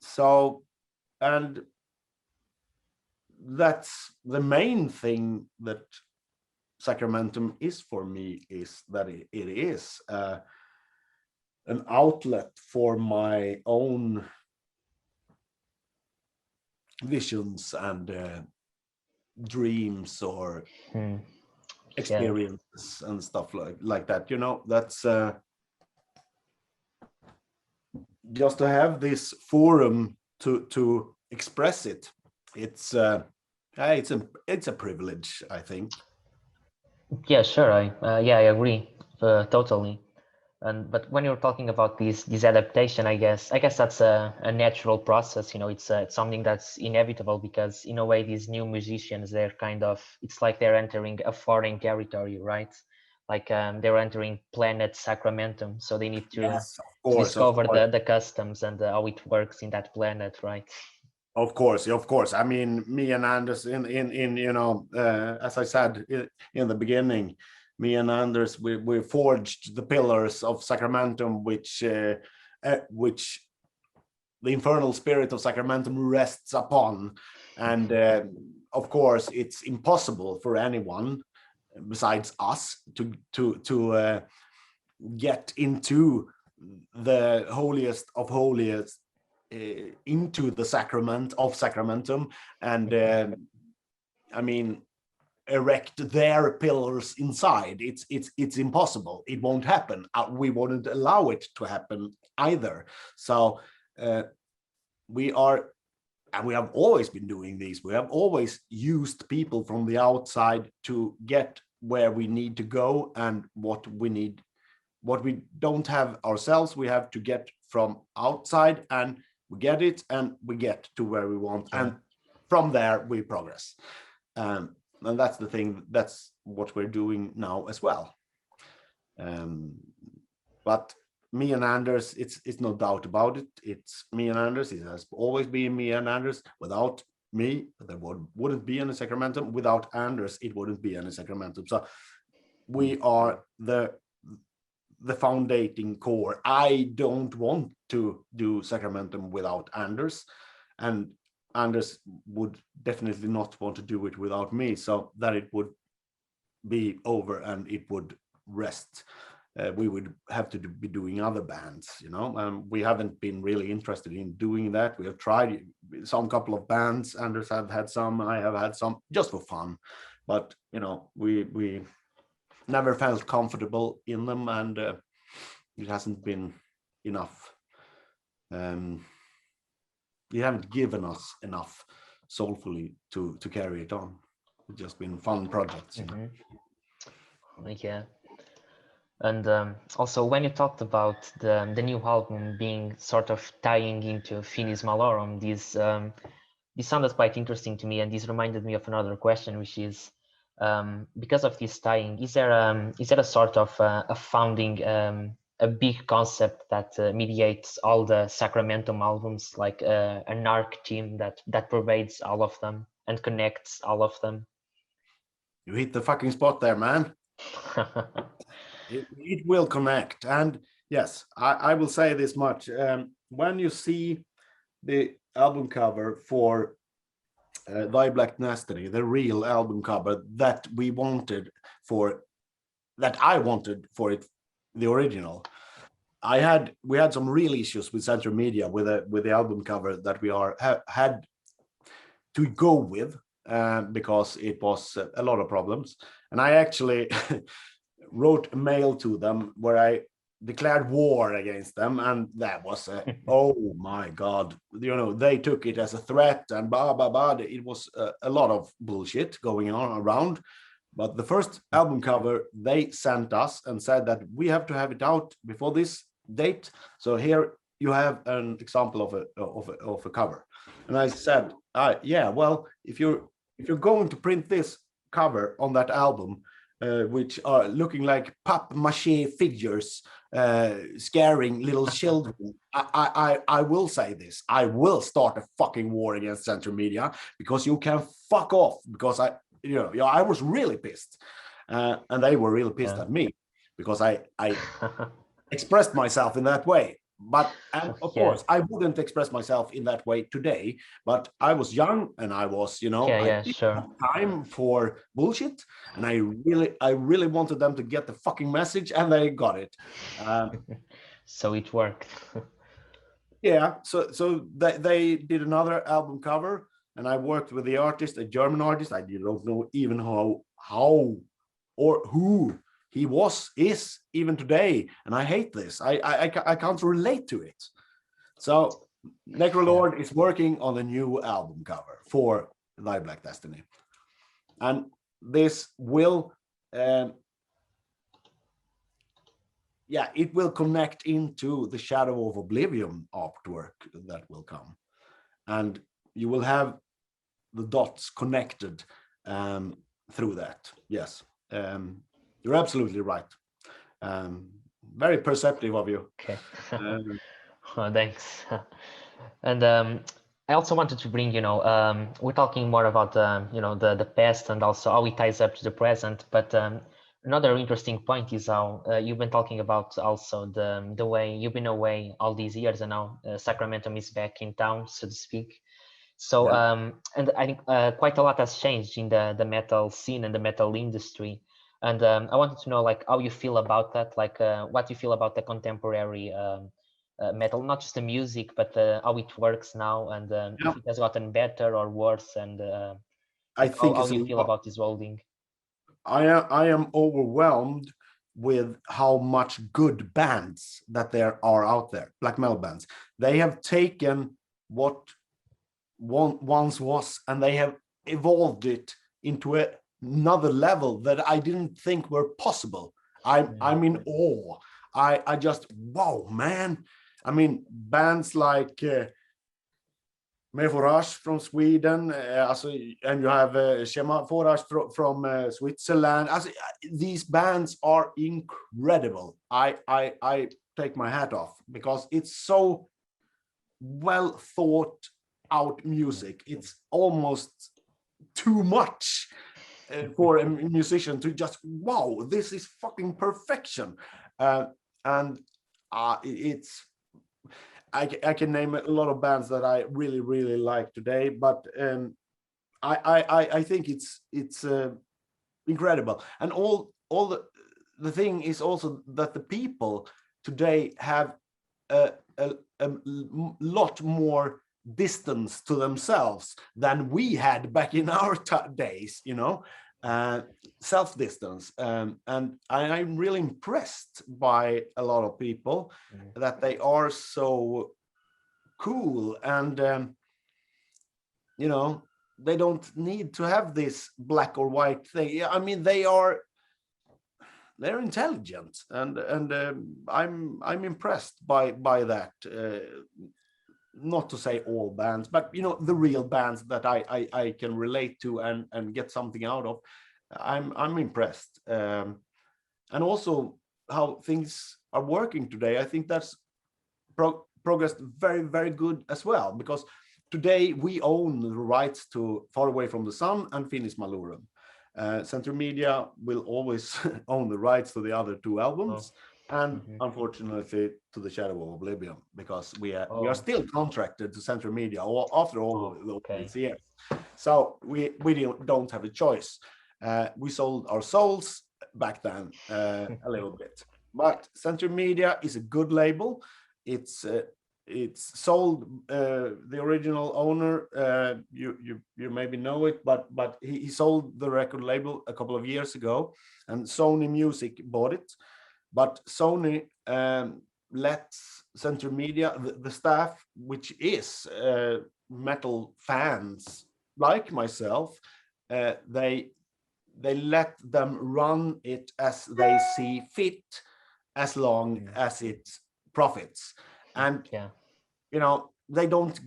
So, and that's the main thing that Sacramentum is for me, is that it is an outlet for my own visions and dreams or experiences and stuff like that. You know, that's just to have this forum to express it. It's a privilege, I think. Yeah, sure. I agree totally. But when you're talking about this adaptation, I guess that's a natural process. You know, it's something that's inevitable, because in a way these new musicians, they're it's like they're entering a foreign territory, right? Like they're entering planet Sacramentum, so they need to, discover the customs and how it works in that planet, right? Of course. I mean, me and Anders in you know, as I said in the beginning, me and Anders, we forged the pillars of Sacramentum, which the infernal spirit of Sacramentum rests upon. And of course, it's impossible for anyone besides us to get into the holiest of holiest, into the sacrament of Sacramentum, and I mean, erect their pillars inside. It's impossible. It won't happen. We wouldn't allow it to happen either. So we are and we have always been doing these. We have always used people from the outside to get where we need to go, and what we need, what we don't have ourselves, we have to get from outside, and we get it, and we get to where we want, and from there we progress. And that's the thing. That's what we're doing now as well. But me and Anders, it's no doubt about it. It's me and Anders. It has always been me and Anders. Without me, there wouldn't be any Sacramentum. Without Anders, it wouldn't be any Sacramentum. So we are the foundating core. I don't want to do Sacramentum without Anders, and Anders would definitely not want to do it without me, so that it would be over and it would rest. We would have to be doing other bands, you know. We haven't been really interested in doing that. We have tried some couple of bands. Anders have had some, I have had some, just for fun, but you know, we never felt comfortable in them, and it hasn't been enough. You haven't given us enough soulfully to carry it on. It's just been fun projects, you know? Yeah. And also, when you talked about the new album being sort of tying into Finis Malorum, this sounded quite interesting to me, and this reminded me of another question, which is, because of this tying, is there a sort of a founding, a big concept that mediates all the Sacramentum albums, like an arc team that pervades all of them and connects all of them? You hit the fucking spot there, man. It will connect. And yes, I will say this much. When you see the album cover for Thy Black Destiny, the real album cover that we wanted for, that I wanted for it, the original, we had some real issues with Central Media with the album cover that we had to go with, because it was a lot of problems. And I actually wrote a mail to them where I declared war against them, and that was oh my god, you know, they took it as a threat and blah blah blah. It was a lot of bullshit going on around. But the first album cover they sent us and said that we have to have it out before this date, so here you have an example of a cover. And I said, yeah, well, if you're going to print this cover on that album, which are looking like papier-mâché figures scaring little children, I will say this: I will start a fucking war against Central Media, because you can fuck off. Because I was really pissed, and they were really pissed at me because I expressed myself in that way. But and of course I wouldn't express myself in that way today, but I was young and I was, I didn't have time for bullshit, and I really wanted them to get the fucking message, and they got it. So it worked. Yeah, so they did another album cover, and I worked with the artist, a German artist. I don't know even how or who he is even today, and I hate this. I can't relate to it. So Necrolord is working on a new album cover for Thy Black Destiny, and this will it will connect into the Shadow of Oblivion artwork that will come, and you will have the dots connected through that. Yes. You're absolutely right. Very perceptive of you. Okay. Thanks. And I also wanted to bring, we're talking more about the past and also how it ties up to the present. But another interesting point is how you've been talking about also the way you've been away all these years, and now Sacramentum is back in town, so to speak. So and I think quite a lot has changed in the metal scene and the metal industry. And I wanted to know, like, how you feel about that, like what you feel about the contemporary metal, not just the music, but how it works now, and if it has gotten better or worse, and I think how you feel about this holding. I am overwhelmed with how much good bands that there are out there, black metal bands. They have taken what once was, and they have evolved it into another level that I didn't think were possible. I'm in awe. I just, wow, man. I mean, bands like Forage from Sweden, and you have Schema Forage from Switzerland. These bands are incredible. I take my hat off because it's so well thought out music. It's almost too much for a musician to just, wow, this is fucking perfection. And it's, I can name a lot of bands that I really, really like today, but I think it's incredible. And all the thing is also that the people today have a lot more distance to themselves than we had back in our days, you know, self-distance. And I'm really impressed by a lot of people that they are so cool, and you know, they don't need to have this black or white thing. I mean, they're intelligent, and I'm impressed by that. Not to say all bands, but you know, the real bands that I can relate to and get something out of. I'm impressed, and also how things are working today. I think that's progressed very, very good as well, because today we own the rights to Far Away from the Sun and Finis Malorum. Central Media will always own the rights to the other two albums, and unfortunately to the Shadow of Oblivion, because we are still contracted to Central Media after all these years. So we don't have a choice. We sold our souls back then a little bit, but Central Media is a good label. It's sold, the original owner, you maybe know it, but he sold the record label a couple of years ago, and Sony Music bought it. But Sony lets Central Media, the staff, which is metal fans like myself, they let them run it as they see fit, as long as it profits. And you know, they don't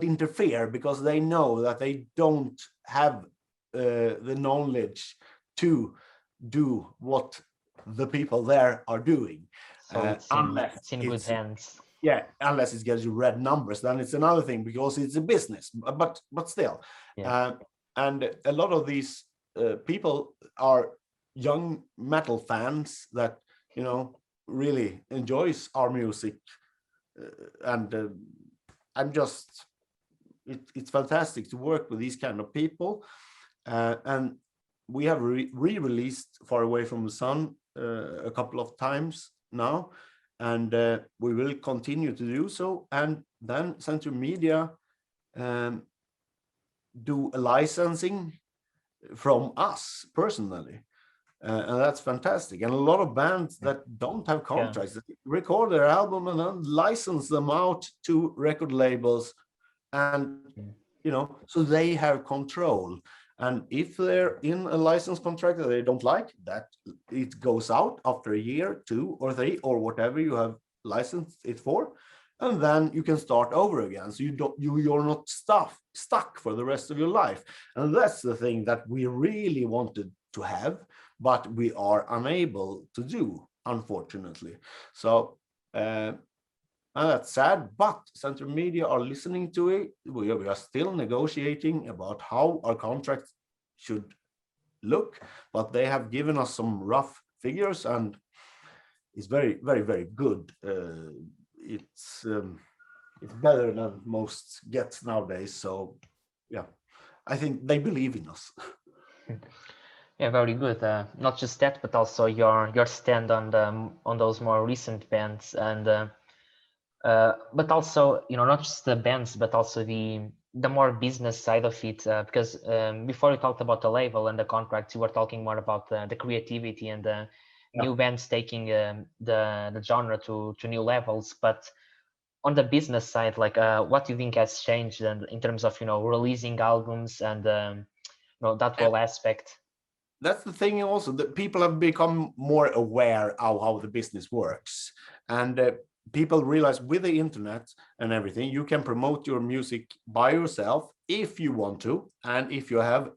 interfere, because they know that they don't have the knowledge to do what the people there are doing. So it's in good hands. Yeah, unless it gets you red numbers, then it's another thing, because it's a business. But still, and a lot of these people are young metal fans that, you know, really enjoys our music, and I'm just, it's fantastic to work with these kind of people, and we have re-released Far Away from the Sun a couple of times now, and we will continue to do so. And then Central Media do a licensing from us personally, and that's fantastic. And a lot of bands that don't have contracts, they record their album and then license them out to record labels, and you know, so they have control. And if they're in a license contract that they don't like, that it goes out after a year, 2 or 3, or whatever you have licensed it for, and then you can start over again. So you're not stuck for the rest of your life. And that's the thing that we really wanted to have, but we are unable to do, unfortunately. So and that's sad, but Central Media are listening to it. We are still negotiating about how our contract should look, but they have given us some rough figures, and it's very, very, very good. It's better than most gets nowadays. So yeah, I think they believe in us. Yeah, very good. Not just that, but also your stand on those more recent bands, and but also, you know, not just the bands, but also the more business side of it, because before we talked about the label and the contracts, you were talking more about the creativity and the new bands taking the genre to new levels. But on the business side, like what do you think has changed and in terms of releasing albums and that whole aspect? That's the thing also, that people have become more aware of how the business works, and people realize with the internet and everything, you can promote your music by yourself if you want to, and if you have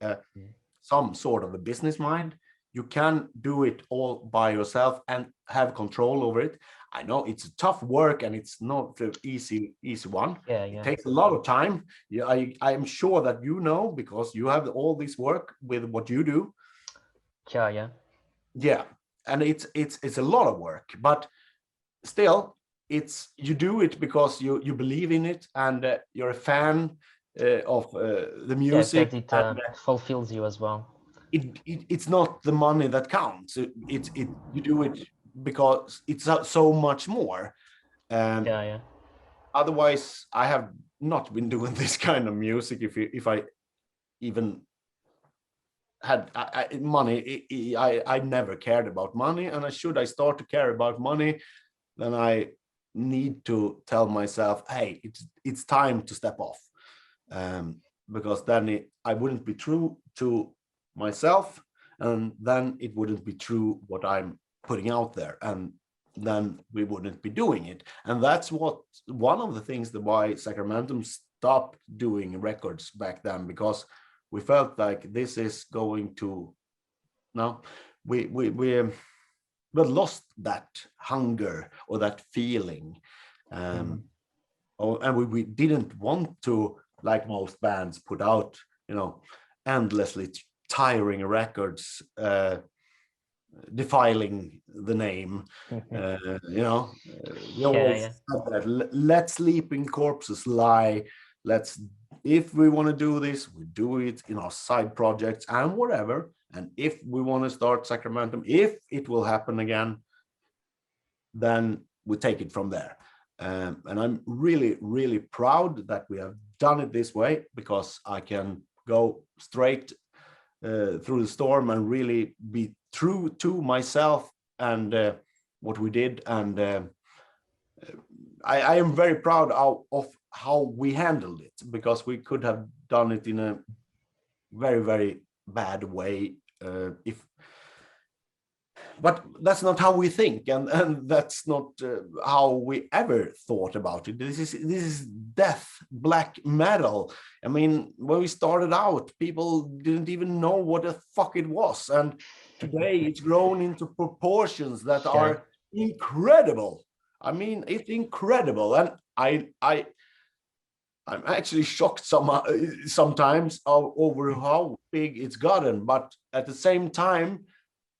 some sort of a business mind, you can do it all by yourself and have control over it. I know it's a tough work and it's not the easy one. Yeah, It yeah. takes a lot of time. Yeah, I'm sure that you know, because you have all this work with what you do. Yeah, yeah. Yeah, and it's a lot of work, but still, it's, you do it because you believe in it, and you're a fan of the Yeah, music, because it and fulfills you as well. it's not the money that counts. You do it because it's so much more. And Yeah, yeah. otherwise, I have not been doing this kind of music if I even had money. I never cared about money, and I start to care about money, then I need to tell myself, hey, it's time to step off, because then I wouldn't be true to myself, and then it wouldn't be true what I'm putting out there, and then we wouldn't be doing it. And that's what one of the things that why Sacramentum stopped doing records back then, because we felt like this is going to, no, we lost that hunger or that feeling. And we didn't want to, like most bands, put out endlessly tiring records, defiling the name. We always Yeah, said that, let sleeping corpses lie. Let's, if we want to do this, we do it in our side projects and whatever. And if we want to start Sacramentum, if it will happen again, then we take it from there. And I'm really, really proud that we have done it this way, because I can go straight through the storm and really be true to myself and what we did. And I am very proud of how we handled it, because we could have done it in a very, very bad way but that's not how we think, and that's not how we ever thought about it. This is death, black metal. I mean, when we started out, people didn't even know what the fuck it was, and today it's grown into proportions that are incredible. I mean, it's incredible, and I'm actually shocked sometimes over how big it's gotten, but at the same time,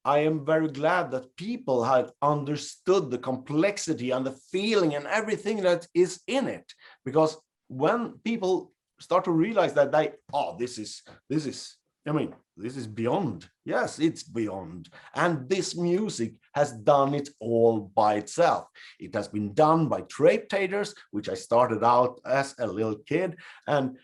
I am very glad that people had understood the complexity and the feeling and everything that is in it. Because when people start to realize that this is beyond. Yes, it's beyond. And this music has done it all by itself. It has been done by trade-taters, which I started out as a little kid. And,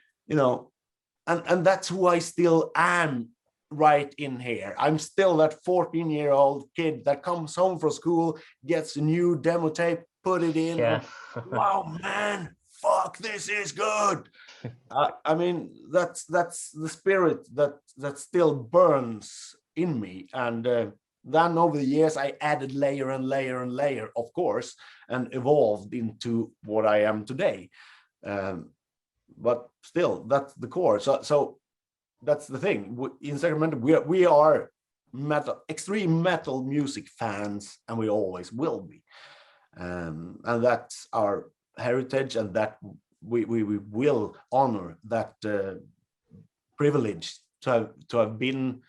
and that's who I still am right in here. I'm still that 14-year-old kid that comes home from school, gets a new demo tape, put it in, and wow, man, fuck, this is good. I mean, that's the spirit that still burns in me. And then over the years, I added layer and layer and layer, of course, and evolved into what I am today. But still, that's the core. So that's the thing. In Sacramento, we are extreme metal music fans, and we always will be. And that's our heritage, and that we will honor that privilege to have been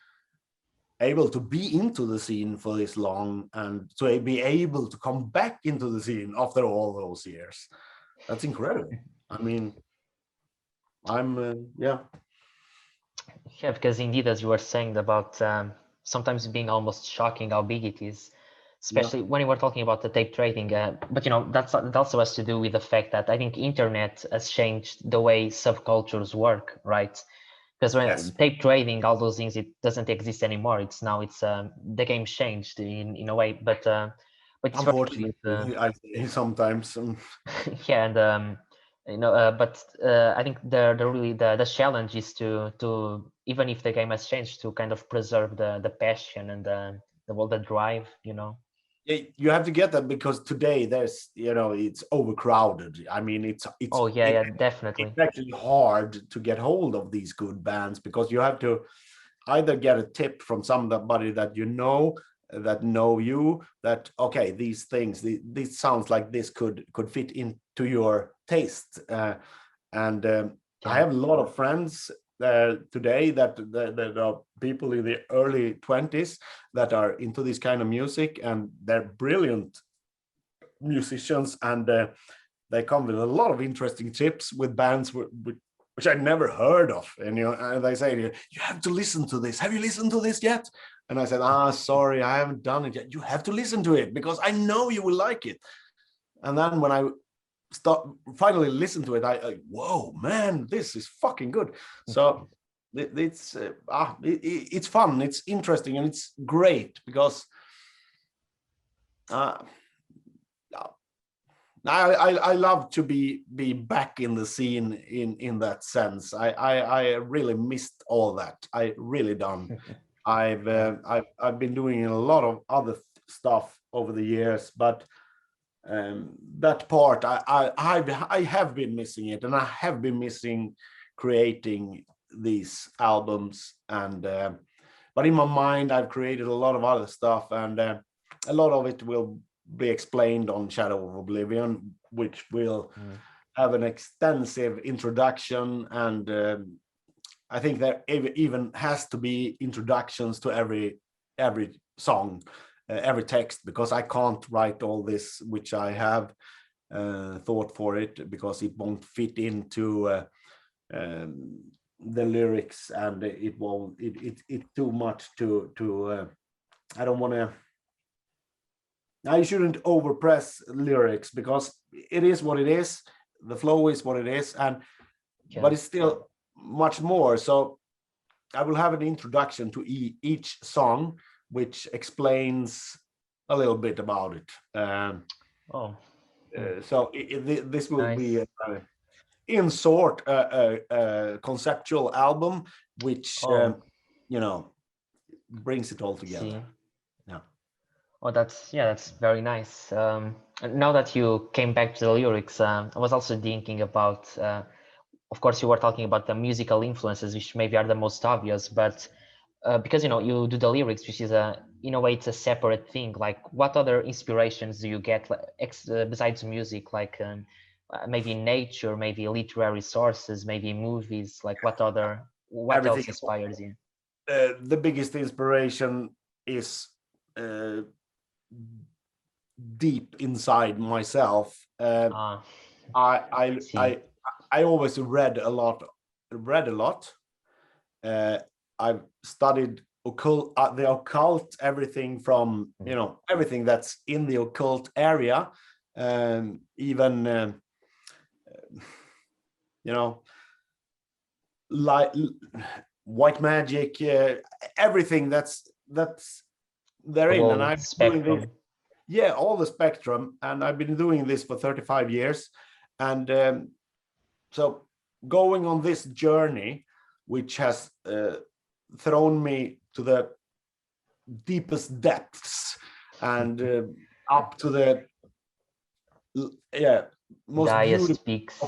able to be into the scene for this long, and to be able to come back into the scene after all those years. That's incredible. I mean, Yeah, because indeed, as you were saying about sometimes being almost shocking how big it is, especially when you were talking about the tape trading. But that also has to do with the fact that I think internet has changed the way subcultures work, right? Because when tape trading, all those things, it doesn't exist anymore. It's the game changed in a way. But But it's very good. Unfortunately, I say sometimes. Yeah, and but I think the really the challenge is to even if the game has changed, to kind of preserve the passion and the drive, You have to get that, because today there's, it's overcrowded. I mean, Oh yeah, yeah, definitely. it's actually hard to get hold of these good bands, because you have to either get a tip from somebody that that know you, that okay, these things, these sounds like this could fit into your taste, and I Yeah, have a lot of friends today that are people in the early 20s that are into this kind of music, and they're brilliant musicians, and they come with a lot of interesting tips with bands which I never heard of. And and they say, you have to listen to this. Have you listened to this yet? And I said, sorry, I haven't done it yet. You have to listen to it, because I know you will like it. And then when I finally listen to it, I whoa, man, this is fucking good. So it's fun, it's interesting, and it's great, because I love to be back in the scene in that sense. I really missed all that. I really done. I've been doing a lot of other stuff over the years, but that part I have been missing it, and I have been missing creating these albums. And but in my mind, I've created a lot of other stuff, and a lot of it will be explained on Shadow of Oblivion, which will have an extensive introduction, and I think there even has to be introductions to every song, every text, because I can't write all this which I have thought for it, because it won't fit into the lyrics, and it won't. It's too much to. I don't want to. I shouldn't overpress lyrics, because it is what it is. The flow is what it is, and but it's still much more. So I will have an introduction to each song, which explains a little bit about it. So this will be, in sort, a conceptual album, which brings it all together. Yeah. Oh, that's very nice. And now that you came back to the lyrics, I was also thinking about. Of course, you were talking about the musical influences, which maybe are the most obvious, but because you do the lyrics, which is in a way it's a separate thing. Like, what other inspirations do you get besides music? Like maybe nature, maybe literary sources, maybe movies. Like what else inspires you? The biggest inspiration is deep inside myself. I always read a lot. I've studied the occult, everything from everything that's in the occult area, even like white magic, everything that's therein. And I've been doing this, all the spectrum, and I've been doing this for 35 years. And so going on this journey, which has thrown me to the deepest depths, and up to the most highest peaks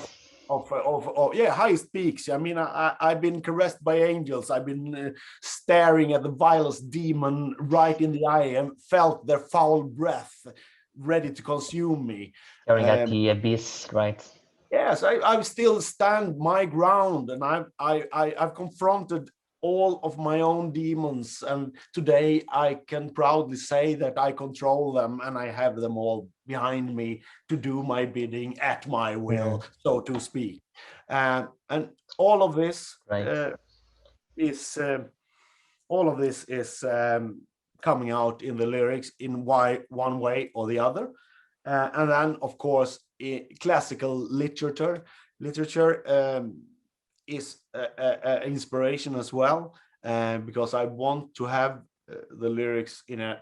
of highest peaks. I mean, I've been caressed by angels. I've been staring at the vilest demon right in the eye, and felt their foul breath ready to consume me. Staring at the abyss, right? Yes, I still stand my ground, and I've confronted all of my own demons, and today I can proudly say that I control them, and I have them all behind me to do my bidding at my will, so to speak. And all of this is coming out in the lyrics in one way or the other. And then, of course, classical literature is inspiration as well, because I want to have the lyrics in a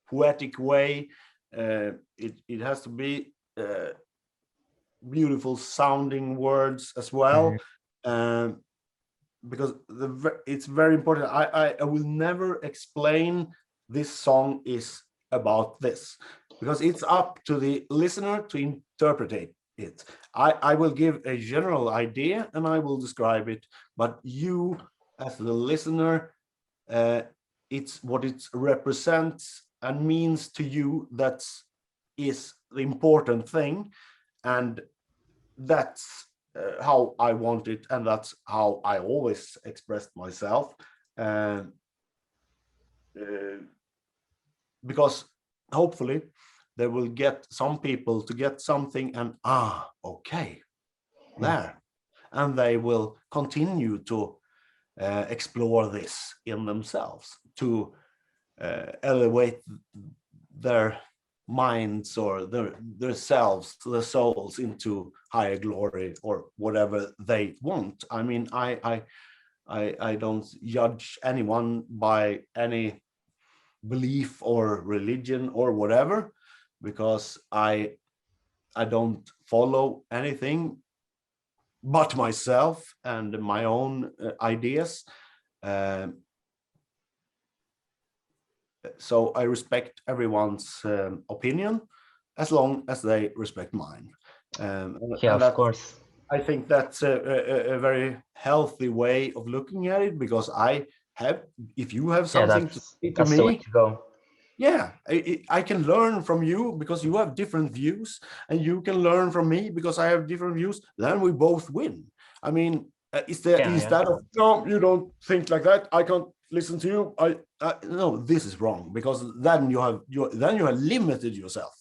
poetic way, it has to be beautiful sounding words as well, because it's very important. I will never explain this song is about this, because it's up to the listener to interpret it. I will give a general idea and I will describe it, but you as the listener, it's what it represents and means to you that is the important thing, and that's how I want it, and that's how I always expressed myself. And because hopefully they will get some people to get something, and okay, there, and they will continue to explore this in themselves, to elevate their minds or their selves, their souls into higher glory or whatever they want. I mean, I don't judge anyone by any belief or religion or whatever, because I don't follow anything but myself and my own ideas. So I respect everyone's opinion as long as they respect mine. Yeah, And of course. I think that's a very healthy way of looking at it, because I have, if you have Yeah, something to say to that's the way me, to go. yeah, I can learn from you because you have different views, and you can learn from me because I have different views. Then we both win. I mean, is that of, no, you don't think like that, I can't listen to you. No, this is wrong, because then you have limited yourself,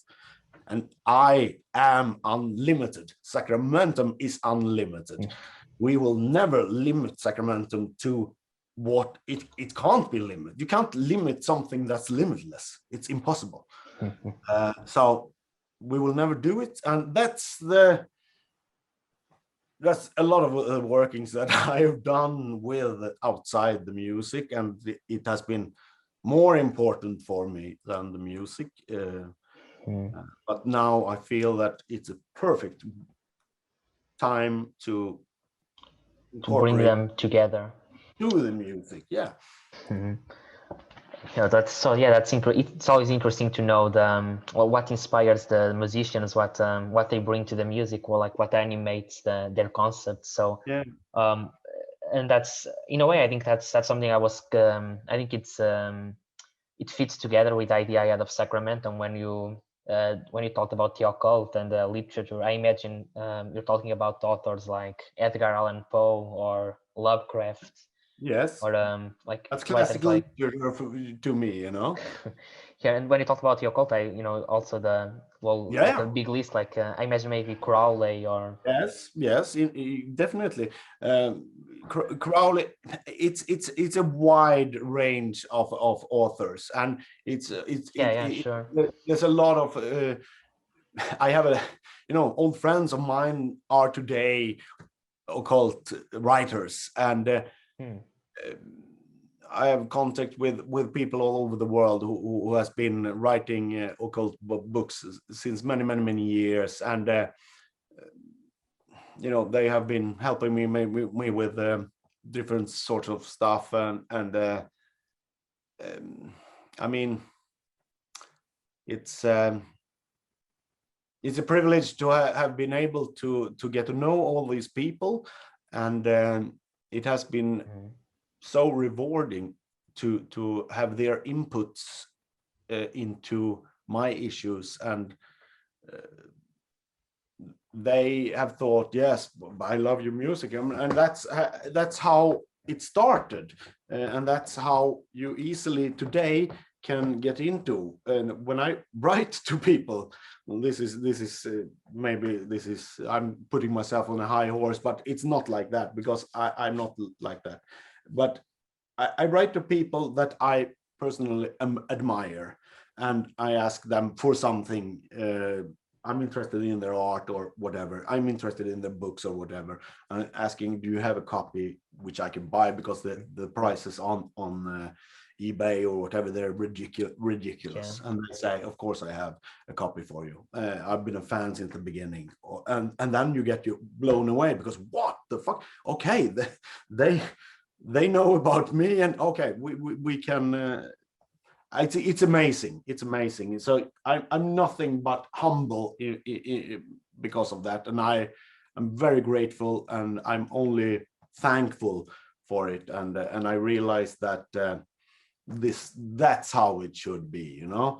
and I am unlimited. Sacramentum is unlimited. We will never limit Sacramentum to what it can't be limited. You can't limit something that's limitless. It's impossible. So we will never do it, and that's a lot of the workings that I have done with outside the music, and it has been more important for me than the music. But now I feel that it's a perfect time to bring incorporate them together. to the music. Yeah. Yeah, that's it's always interesting to know what inspires the musicians, what they bring to the music, or like what animates their concepts. So Yeah. And that's, in a way, I think that's something I think it fits together with the idea I had of Sacramentum when you talked about the occult and the literature. I imagine you're talking about authors like Edgar Allan Poe or Lovecraft, Yes. or like That's writers classical like literature to me, yeah. And when you talk about the occult, also like a Yeah. big list, like I imagine maybe Crowley or Yes, definitely. Crowley, it's a wide range of authors, and yeah, sure, there's a lot of I have old friends of mine are today occult writers, and I have contact with people all over the world who has been writing occult books since many years, and they have been helping me with different sorts of stuff, and I mean, it's a privilege to have been able to get to know all these people, and it has been so rewarding to have their inputs into my issues, and they have thought, yes, I love your music, and that's how it started, and that's how you easily today can get into. And when I write to people, well, this is maybe this is, I'm putting myself on a high horse, but it's not like that, because I'm not like that. But I write to people that I personally admire, and I ask them for something. I'm interested in their art or whatever. I'm interested in their books or whatever. I'm asking, do you have a copy? which I can buy because the prices on eBay or whatever, they're ridiculous. And they say, of course I have a copy for you. I've been a fan since the beginning. And then you get blown away because what the fuck? Okay, they know about me, and okay, we can. It's amazing. It's amazing. So I'm nothing but humble because of that, and I'm very grateful, and I'm only thankful for it. And I realize that that's how it should be, you know.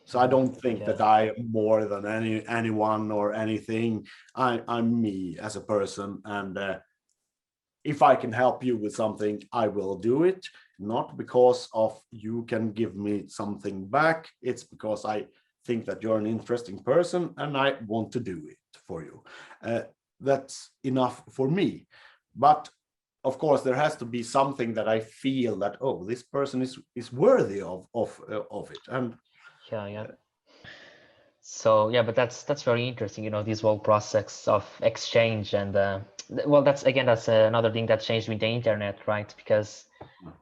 So I don't think that I am more than anyone or anything. I'm me as a person, and if I can help you with something, I will do it. Not because of you can give me something back. It's because I think that you're an interesting person and I want to do it for you. That's enough for me. But of course, there has to be something that I feel that, oh, this person is worthy of it. And so yeah, but that's very interesting, you know, this whole process of exchange. And well, that's another thing that changed with the internet, right? Because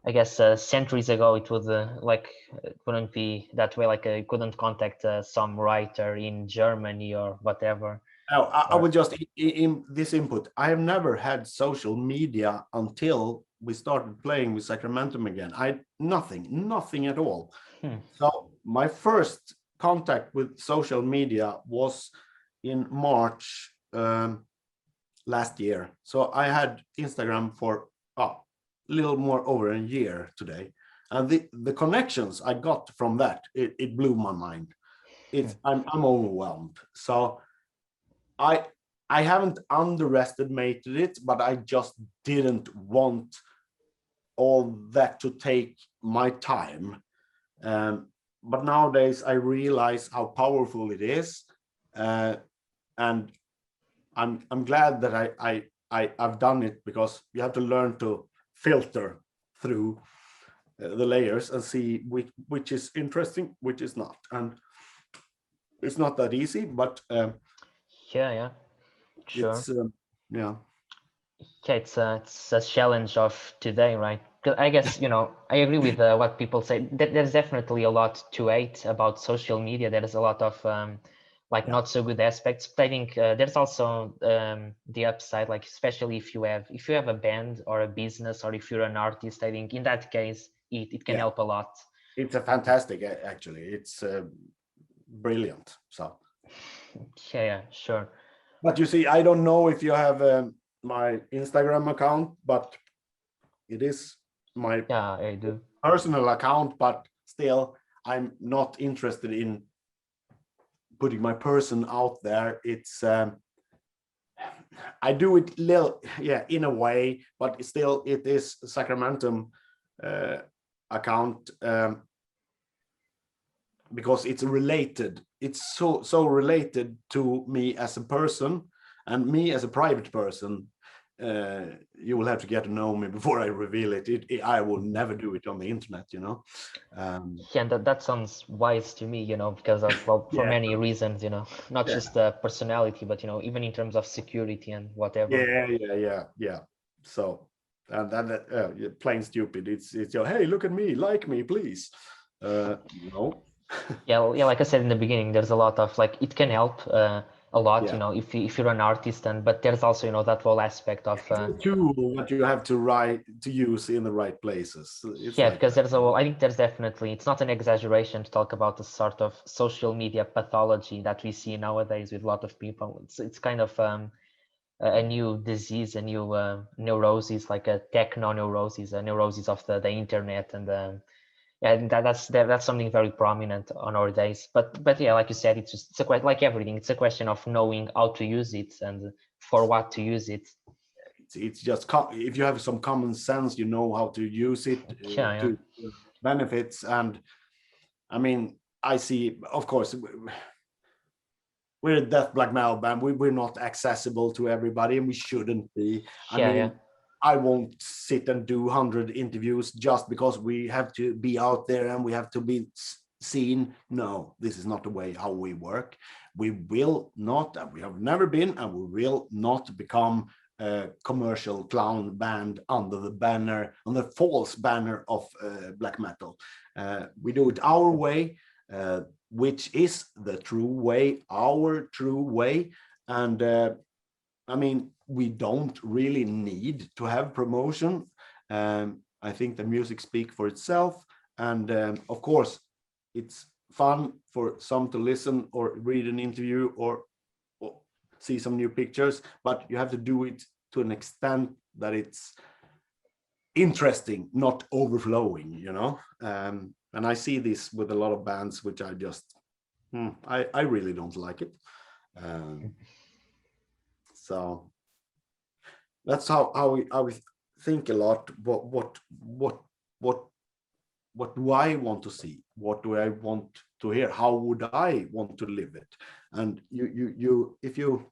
I guess centuries ago it was it wouldn't be that way. Like you couldn't contact some writer in Germany or whatever. I would just in this input. I have never had social media until we started playing with Sacramentum again. Nothing at all. So my first contact with social media was in March last year. So I had Instagram for a little more over a year today, and the connections I got from that, it blew my mind. I'm overwhelmed. So I haven't underestimated it, but I just didn't want all that to take my time. But nowadays I realize how powerful it is, and I'm glad that I've done it, because you have to learn to filter through the layers and see which is interesting, which is not, and it's not that easy, but sure. it's it's a challenge of today, right? I guess, you know, I agree with what people say. There's definitely a lot to hate about social media. There's a lot of not so good aspects, but I think there's also the upside, like especially if you have a band or a business, or if you're an artist. I think in that case it can help a lot. It's a fantastic, actually. It's brilliant. So yeah, sure. But you see, I don't know if you have my Instagram account, but it is my I do. Personal account, but still I'm not interested in putting my person out there. It's I do it in a way, but still it is Sacramentum account, because it's related. It's so related to me as a person and me as a private person. You will have to get to know me before I reveal it. I will never do it on the internet, you know. And that sounds wise to me, you know, because of for many reasons, you know, not just the personality, but you know, even in terms of security and whatever. Yeah. So and then plain stupid. It's hey, look at me, like me, please. No. yeah, like I said in the beginning, there's a lot of it can help a lot, you know, if you're an artist, but there's also, you know, that whole aspect of tool that you have to use in the right places. Because there's I think there's definitely, it's not an exaggeration to talk about the sort of social media pathology that we see nowadays with a lot of people. It's kind of a new disease, a new neurosis, like a techno neurosis, a neurosis of the internet. And that's something very prominent on our days. But yeah, like you said, it's a quite like everything. It's a question of knowing how to use it and for what to use it. It's just if you have some common sense, you know how to use it to benefits. And I mean, I see, of course, we're a death black metal band. We're not accessible to everybody, and we shouldn't be. I won't sit and do 100 interviews just because we have to be out there and we have to be seen. No, this is not the way how we work. We will not, and we have never been, and we will not become commercial clown band under the false banner of black metal. We do it our way, which is the true way, our true way. And I mean, we don't really need to have promotion. I think the music speaks for itself. And of course, it's fun for some to listen or read an interview or see some new pictures, but you have to do it to an extent that it's interesting, not overflowing, you know. And I see this with a lot of bands, which I just, I really don't like it. So that's how we think a lot. What do I want to see? What do I want to hear? How would I want to live it? And you if you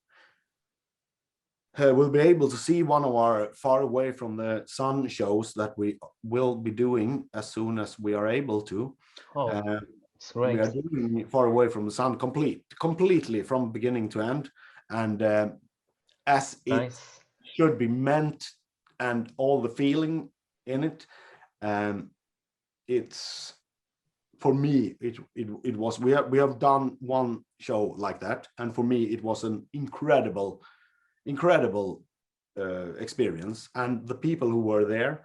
will be able to see one of our Far Away from the Sun shows that we will be doing as soon as we are able to. It's great. We are doing Far Away from the Sun completely from beginning to end, and as it should be meant, and all the feeling in it. It's, for me, it was, we have done one show like that, and for me it was an incredible experience. And the people who were there,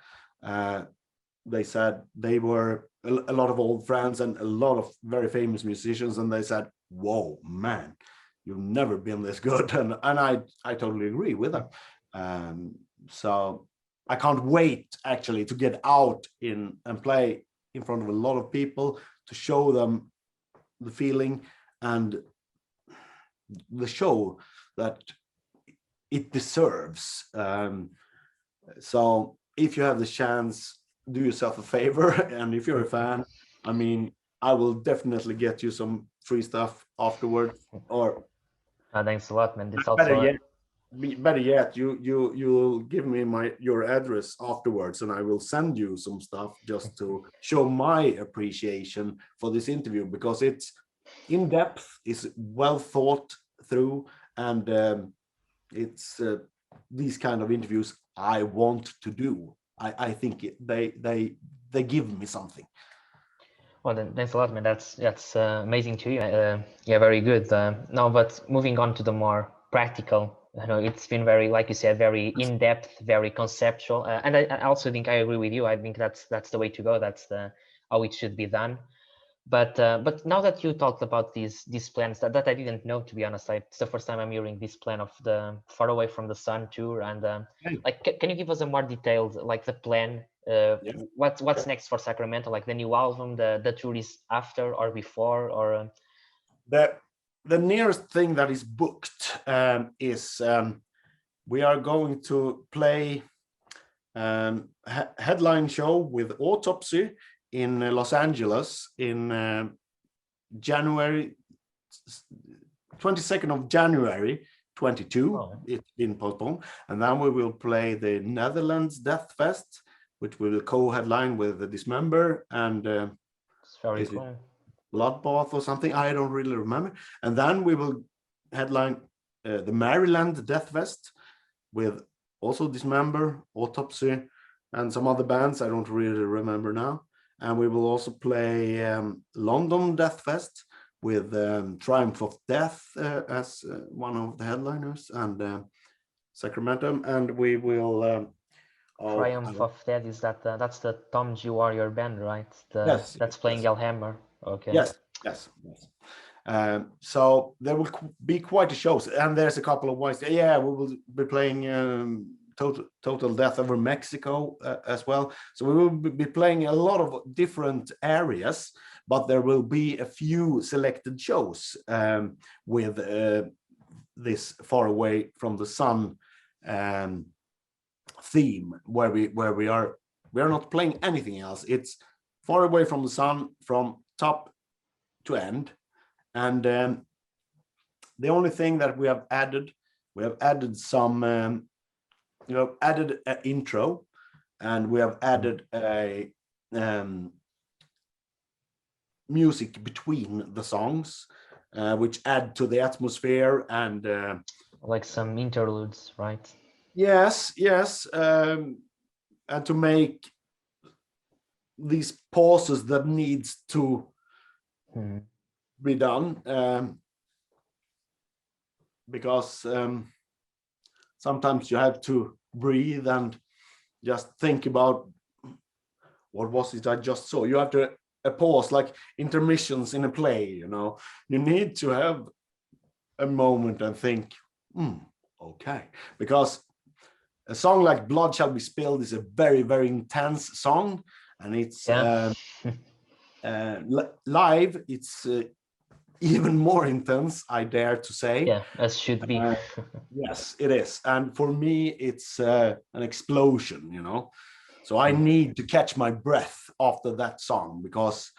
they said they were a lot of old friends and a lot of very famous musicians, and they said, whoa, man, you've never been this good. And I totally agree with them. So I can't wait actually to get out and play in front of a lot of people, to show them the feeling and the show that it deserves. So if you have the chance, do yourself a favor. And if you're a fan, I mean, I will definitely get you some free stuff afterwards. Or thanks a lot, man. It's better yet, you'll give me your address afterwards, and I will send you some stuff just to show my appreciation for this interview, because it's in depth, it's well thought through, and it's these kind of interviews I want to do. I think they give me something. Well, then, thanks a lot, man. That's amazing to you. Yeah, very good. Now, but moving on to the more practical. I know it's been very, like you said, very in-depth, very conceptual, and I also think I agree with you. I think that's the way to go. That's how it should be done. But now that you talked about these plans that I didn't know, to be honest, it's the first time I'm hearing this plan of the Far Away from the Sun tour. And like, can you give us a more detailed, like, the plan? What's next for Sacramento? Like the new album, the tour is after or before, or the nearest thing that is booked is we are going to play headline show with Autopsy in Los Angeles in January, 22nd of January 22. It's been postponed. And then we will play the Netherlands Death Fest, which will co-headline with the Dismember and it's very cool. Bloodbath or something, I don't really remember. And then we will headline the Maryland Death Fest with also Dismember, Autopsy, and some other bands I don't really remember now. And we will also play London Death Fest with Triumph of Death as one of the headliners, and Sacramentum. And we will Triumph of Death, is that's the Tom G Warrior band, right? Yes, that's playing Hellhammer. Okay. Yes. So there will be quite a show, and there's a couple of ways. Yeah, we will be playing Total Death Over Mexico as well. So we will be playing a lot of different areas, but there will be a few selected shows with this Far Away from the Sun theme, where we are not playing anything else. It's Far Away from the Sun from top to end. And the only thing that we have added some added an intro, and we have added a music between the songs, which add to the atmosphere, and like some interludes, right? Yes, yes, and to make these pauses that needs to be done, because sometimes you have to breathe and just think about what was it I just saw. You have to a pause, like intermissions in a play. You need to have a moment and think, okay, because a song like Blood Shall Be Spilled is a very, very intense song, and it's live, it's even more intense, I dare to say. Yeah, as should be. Yes, it is. And for me, it's an explosion, So I need to catch my breath after that song, because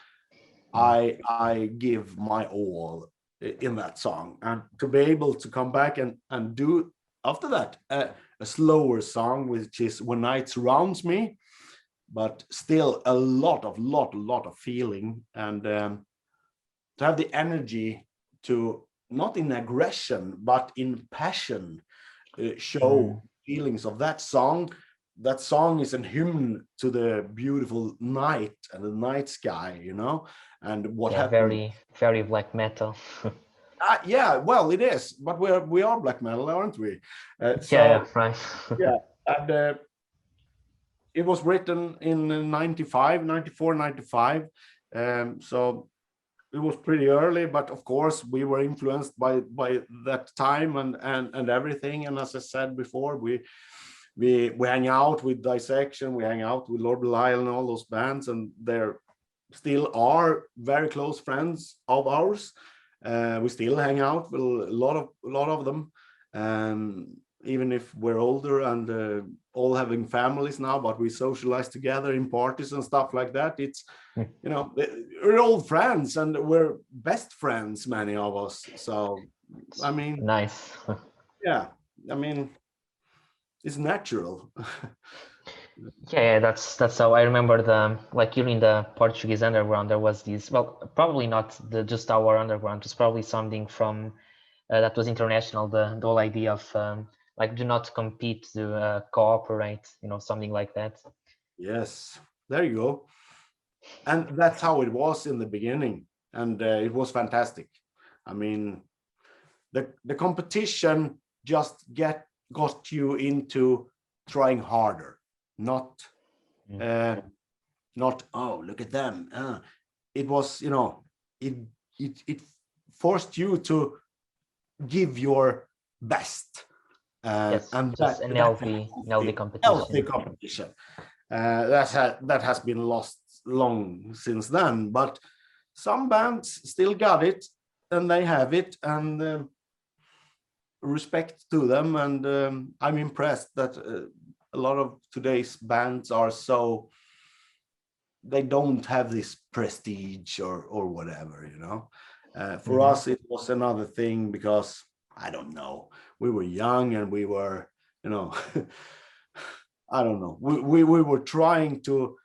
I give my all in that song. And to be able to come back and do after that a slower song, which is When Night Surrounds Me, but still a lot of feeling, and to have the energy to, not in aggression but in passion, show feelings of that song. That song is a hymn to the beautiful night and the night sky, and what happened. Very, very black metal. Yeah, well, it is, but we are black metal, aren't we? Yeah, right. Yeah, and it was written in 95, 94, 95. So it was pretty early, but of course we were influenced by that time and everything. And as I said before, we hang out with Dissection, we hang out with Lord Belial and all those bands, and they're still are very close friends of ours. We still hang out with a lot of them, even if we're older and all having families now, but we socialize together in parties and stuff like that. It's we're old friends and we're best friends, many of us. So I mean, nice. yeah, I mean, it's natural. Yeah, that's how I remember like during the Portuguese underground there was this, well, probably not just our underground, it's probably something from that was international, the whole idea of like do not compete, to cooperate, something like that. Yes, there you go. And that's how it was in the beginning, and it was fantastic. I mean, the competition just got you into trying harder, not not, oh, look at them. It was, it forced you to give your best, Yes, and just an healthy competition. healthy competition. That has been lost long since then, but some bands still got it, and they have it, and respect to them. And I'm impressed that a lot of today's bands are so, they don't have this prestige or whatever, for us it was another thing, because I don't know, we were young and we were, I don't know, we were trying to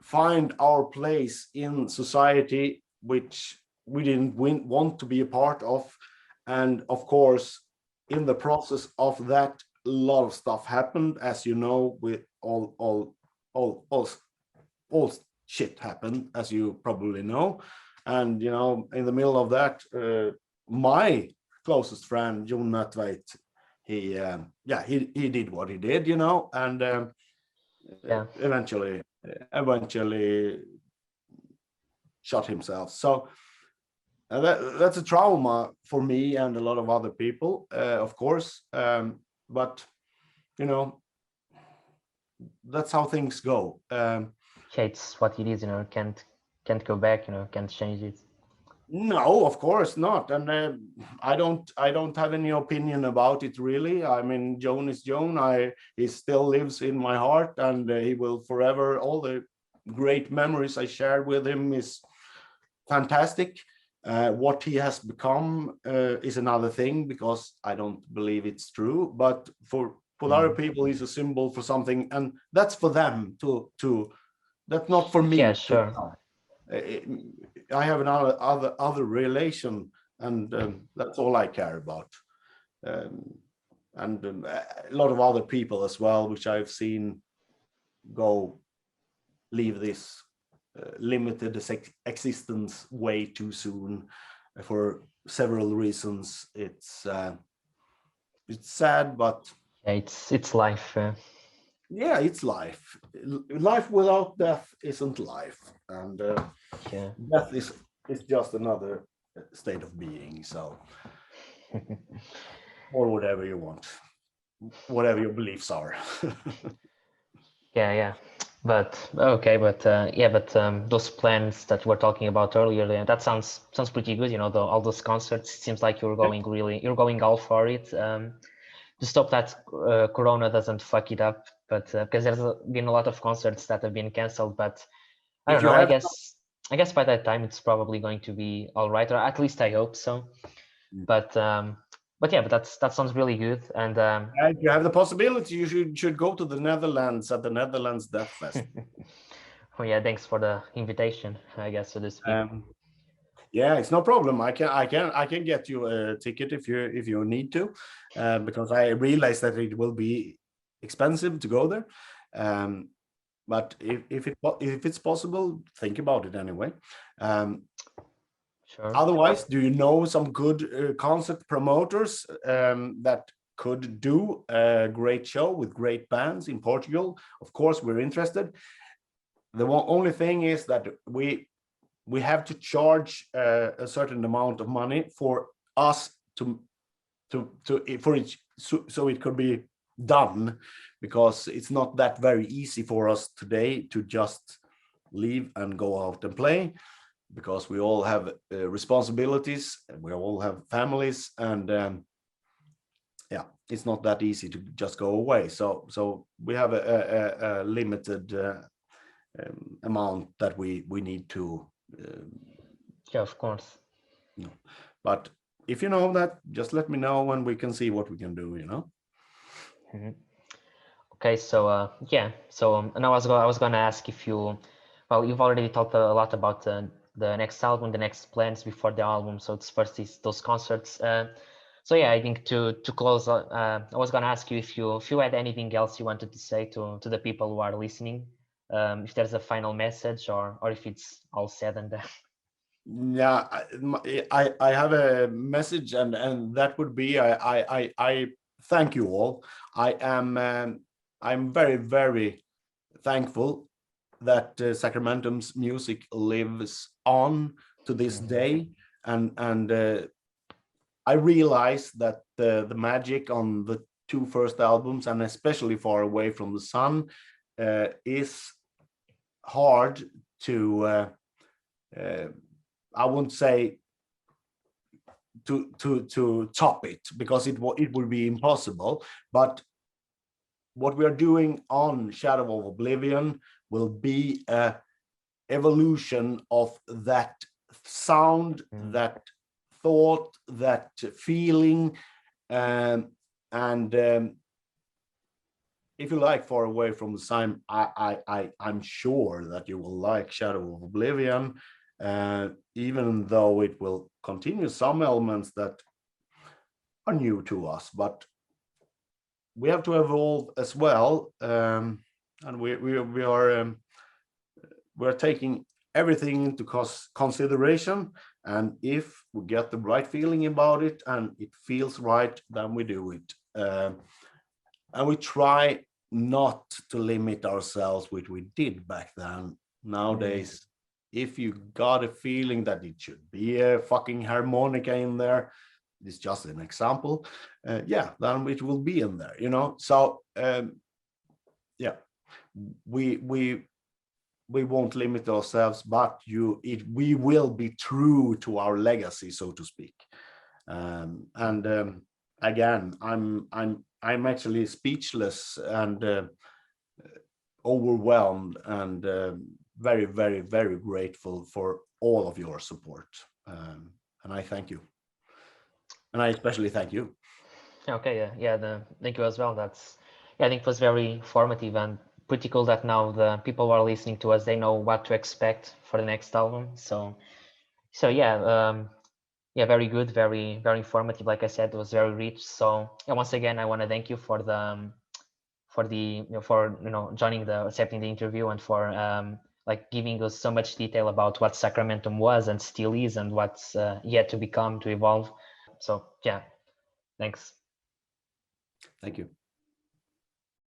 find our place in society, which we didn't want to be a part of. And of course, in the process of that, a lot of stuff happened, as you know, with all shit happened, as you probably know. And in the middle of that, my closest friend Jon Natveit, he did what he did, and eventually shot himself. So that's a trauma for me and a lot of other people, of course, but that's how things go. It's what it is, can't go back, can't change it. No, of course not. And I don't have any opinion about it, really. I mean, Jon is Jon. He still lives in my heart, and he will forever. All the great memories I shared with him is fantastic. What he has become is another thing, because I don't believe it's true. But for other people, he's a symbol for something, and that's for them to. That's not for me. Yeah, sure. I have another relation, and that's all I care about. and a lot of other people as well, which I've seen leave this limited existence way too soon for several reasons. It's sad, but Yeah, it's life. yeah, it's life. Life without death isn't life, and Yeah. death is just another state of being. So, or whatever you want, whatever your beliefs are. Yeah. But okay, but yeah, but those plans that we were talking about earlier, that sounds pretty good. You know, all those concerts. It seems like you're going all for it. To stop that Corona doesn't fuck it up. But because there's been a lot of concerts that have been canceled. But I If don't you know. have, I guess by that time it's probably going to be all right, or at least I hope so. But yeah, but that sounds really good. And if you have the possibility, you should go to the Netherlands at the Netherlands Death Fest. oh yeah, thanks for the invitation, I guess, so to speak. Yeah, it's no problem. I can get you a ticket if you need to, because I realize that it will be expensive to go there. But if it's possible, think about it anyway. Sure. Otherwise, do you know some good concert promoters that could do a great show with great bands in Portugal? Of course, we're interested. The only thing is that we have to charge a certain amount of money for us for it, so it could be done, because it's not that very easy for us today to just leave and go out and play, because we all have responsibilities, and we all have families, and yeah, it's not that easy to just go away. So we have a limited amount that we need to. Yeah, of course. But if you know that, just let me know and we can see what we can do. Mm-hmm. Okay, so yeah, so and I was gonna ask if you, well, you've already talked a lot about the next album, the next plans before the album. So it's first is those concerts. So yeah, I think to close, I was gonna ask you if you had anything else you wanted to say to the people who are listening, if there's a final message, or if it's all said and done. Yeah, I have a message, and that would be I thank you all. I'm very, very thankful that Sacramentum's music lives on to this day, and I realize that the magic on the two first albums, and especially Far Away from the Sun, is hard to I won't say to top it, because it would be impossible. But what we are doing on Shadow of Oblivion will be a evolution of that sound, that thought, that feeling, and if you like Far Away from the Sun, I'm sure that you will like Shadow of Oblivion, even though it will continue some elements that are new to us. But we have to evolve as well, and we're taking everything into consideration. And if we get the right feeling about it and it feels right, then we do it. And we try not to limit ourselves, which we did back then. Nowadays, if you got a feeling that it should be a fucking harmonica in there, it's just an example, yeah, then it will be in there, So yeah, we won't limit ourselves, but we will be true to our legacy, so to speak. And again, I'm actually speechless and overwhelmed, and very, very, very grateful for all of your support, and I thank you, and I especially thank you. Okay, yeah, thank you as well. I think it was very formative and pretty cool that now the people who are listening to us, they know what to expect for the next album. So yeah, Yeah, very good, very informative. Like I said, it was very rich. So yeah, once again, I want to thank you for the joining accepting the interview, and for like giving us so much detail about what Sacramentum was and still is, and what's yet to become, to evolve. So yeah, thanks. Thank you.